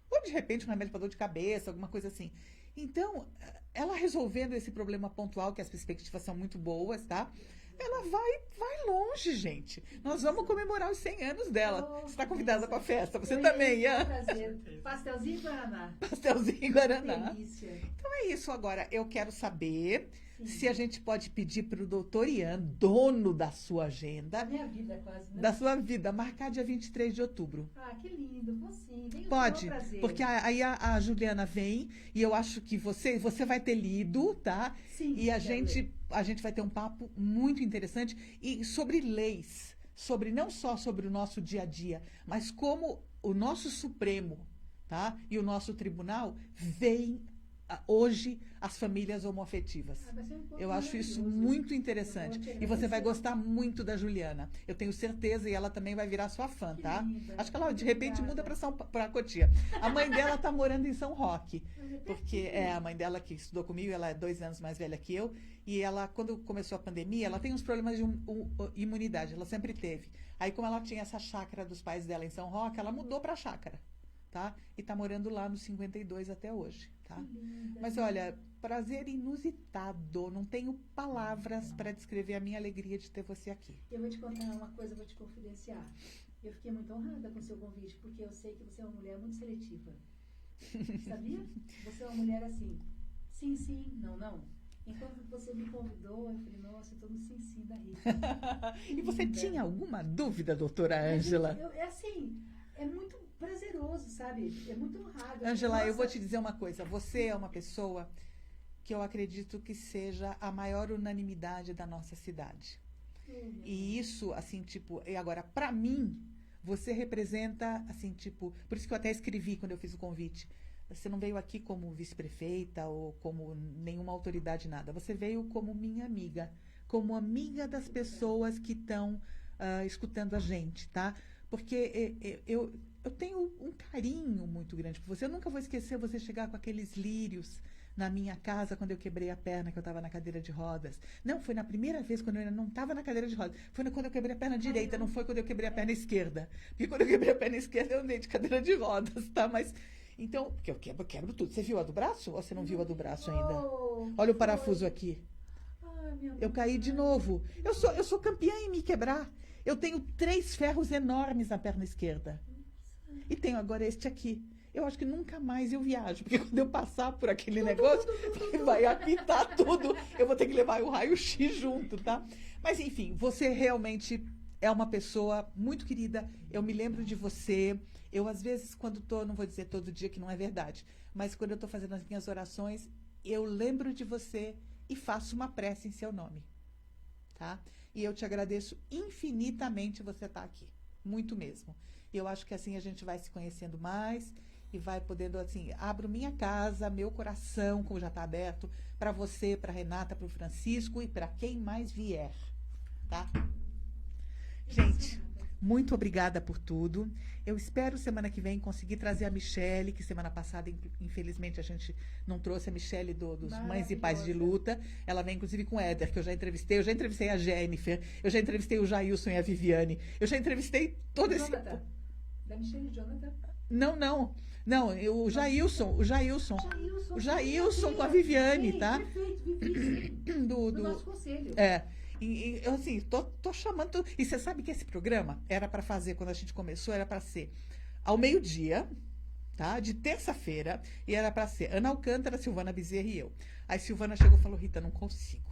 [SPEAKER 2] Ou, de repente, um remédio para dor de cabeça, alguma coisa assim. Então, ela resolvendo esse problema pontual, que as perspectivas são muito boas, tá? Ela vai longe, gente. Nós vamos comemorar os 100 anos dela. Você está convidada para a festa. Você também, Ian?
[SPEAKER 3] Prazer. Pastelzinho Guaraná.
[SPEAKER 2] Pastelzinho Guaraná.
[SPEAKER 3] Delícia.
[SPEAKER 2] Então é isso. Agora, eu quero saber se a gente pode pedir para o doutor Ian, dono da sua agenda,
[SPEAKER 3] Da minha vida quase, né?
[SPEAKER 2] da sua vida, marcar dia 23 de outubro.
[SPEAKER 3] Ah, que lindo. Vou sim. Venho
[SPEAKER 2] Pode,
[SPEAKER 3] com prazer.
[SPEAKER 2] porque aí a Juliana vem e eu acho que você vai ter lido, tá?
[SPEAKER 3] Sim,
[SPEAKER 2] E a
[SPEAKER 3] quero
[SPEAKER 2] gente vai ter um papo muito interessante e sobre leis, não só sobre o nosso dia a dia, mas como o nosso Supremo, tá? E o nosso tribunal veem hoje as famílias homoafetivas.
[SPEAKER 3] Vai ser um pouco
[SPEAKER 2] Eu acho isso
[SPEAKER 3] maravilhoso.
[SPEAKER 2] muito interessante.
[SPEAKER 3] Eu vou te
[SPEAKER 2] E você vai
[SPEAKER 3] agradecer.
[SPEAKER 2] gostar muito da Juliana. Eu tenho certeza, e ela também vai virar sua fã,
[SPEAKER 3] Que
[SPEAKER 2] tá?
[SPEAKER 3] linda.
[SPEAKER 2] Acho que ela, de
[SPEAKER 3] Muito
[SPEAKER 2] repente, muda
[SPEAKER 3] obrigada.
[SPEAKER 2] para Cotia. A mãe dela tá morando em São Roque.
[SPEAKER 3] Mas é
[SPEAKER 2] Porque
[SPEAKER 3] pertinho.
[SPEAKER 2] é a mãe dela que estudou comigo, ela é 2 anos mais velha que eu. E ela, quando começou a pandemia, ela tem uns problemas de imunidade. Ela sempre teve. Aí, como ela tinha essa chácara dos pais dela em São Roque, ela mudou para a chácara, tá? E tá morando lá no 52 até hoje, tá?
[SPEAKER 3] Que linda.
[SPEAKER 2] Mas olha, prazer inusitado. Não tenho palavras para descrever a minha alegria de ter você aqui.
[SPEAKER 3] Eu vou te contar uma coisa, vou te confidenciar. Eu fiquei muito honrada com o seu convite, porque eu sei que você é uma mulher muito seletiva. Sabia? Você é uma mulher assim, sim, sim, não, não. Enquanto você me convidou, eu falei, nossa, eu tô no sim, sim da Rita.
[SPEAKER 2] E você
[SPEAKER 3] Linda.
[SPEAKER 2] tinha alguma dúvida, doutora
[SPEAKER 3] Mas
[SPEAKER 2] Ângela?
[SPEAKER 3] é assim, é muito prazeroso, sabe? É muito honrado.
[SPEAKER 2] Ângela, eu
[SPEAKER 3] Nossa,
[SPEAKER 2] vou te dizer uma coisa. Você é uma pessoa que eu acredito que seja a maior unanimidade da nossa cidade. E isso, assim, tipo, e agora, para mim, você representa, assim, tipo, por isso que eu até escrevi quando eu fiz o convite. Você não veio aqui como vice-prefeita ou como nenhuma autoridade, nada. Você veio como minha amiga, como amiga das pessoas que estão escutando a gente, tá? Porque eu tenho um carinho muito grande por você. Eu nunca vou esquecer você chegar com aqueles lírios na minha casa quando eu quebrei a perna, que eu estava na cadeira de rodas. Não, foi na primeira vez quando eu ainda não estava na cadeira de rodas. Foi quando eu quebrei a perna direita, não foi quando eu quebrei a perna esquerda. Porque quando eu quebrei a perna esquerda, eu andei de cadeira de rodas, tá? Mas, então, porque eu quebro tudo. Você viu a do braço ou você não viu a do braço ainda? Olha o parafuso aqui.
[SPEAKER 3] Ai, minha
[SPEAKER 2] Eu caí de novo. Eu sou campeã em me quebrar. Eu tenho 3 ferros enormes na perna esquerda. E tenho agora este aqui. Eu acho que nunca mais eu viajo, porque quando eu passar por aquele negócio, vai apitar tudo. Eu vou ter que levar o raio-x junto, tá? Mas, enfim, você realmente é uma pessoa muito querida. Eu me lembro de você. Eu, às vezes, quando tô, não vou dizer todo dia que não é verdade, mas quando eu tô fazendo as minhas orações, eu lembro de você e faço uma prece em seu nome, tá? E eu te agradeço infinitamente você estar aqui. Muito mesmo. E eu acho que assim a gente vai se conhecendo mais e vai podendo, assim, abro minha casa, meu coração, como já está aberto, para você, para Renata, para o Francisco e para quem mais vier, tá? Gente, muito obrigada por tudo. Eu espero semana que vem conseguir trazer a Michele, que semana passada, infelizmente, a gente não trouxe a Michele dos Mães e Pais de Luta. Ela vem, inclusive, com o Éder, que eu já entrevistei a Jennifer, eu já entrevistei o Jailson e a Viviane, eu já entrevistei todo esse...
[SPEAKER 3] Jonathan. Da Michelle e Jonathan.
[SPEAKER 2] Não, o Jailson o Jailson com a Viviane, tá?
[SPEAKER 3] Perfeito, Vivi.
[SPEAKER 2] Do
[SPEAKER 3] nosso conselho.
[SPEAKER 2] E eu, assim, tô chamando... E você sabe que esse programa era para fazer, quando a gente começou, era para ser ao meio-dia, tá? De terça-feira, e era para ser Ana Alcântara, Silvana Bezerra e eu. Aí Silvana chegou e falou, Rita, não consigo.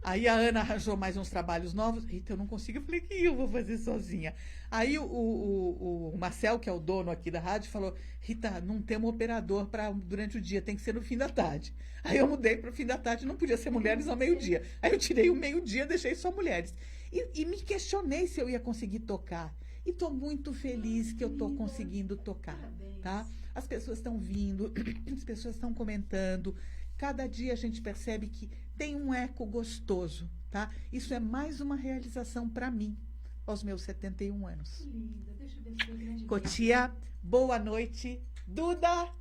[SPEAKER 2] Aí a Ana arranjou mais uns trabalhos novos. Rita, eu não consigo. Eu falei, que eu vou fazer sozinha? Aí o Marcel, que é o dono aqui da rádio, falou, Rita, não temos operador durante o dia, tem que ser no fim da tarde. Aí eu mudei para o fim da tarde, não podia ser mulheres ao meio-dia. Aí eu tirei o meio-dia, deixei só mulheres. E me questionei se eu ia conseguir tocar. E estou muito feliz que eu estou conseguindo tocar, tá? As pessoas estão vindo, as pessoas estão comentando. Cada dia a gente percebe que tem um eco gostoso, tá? Isso é mais uma realização para mim, aos meus 71 anos.
[SPEAKER 3] Que linda. Deixa eu ver se foi grande.
[SPEAKER 2] Cotia, boa noite. Duda,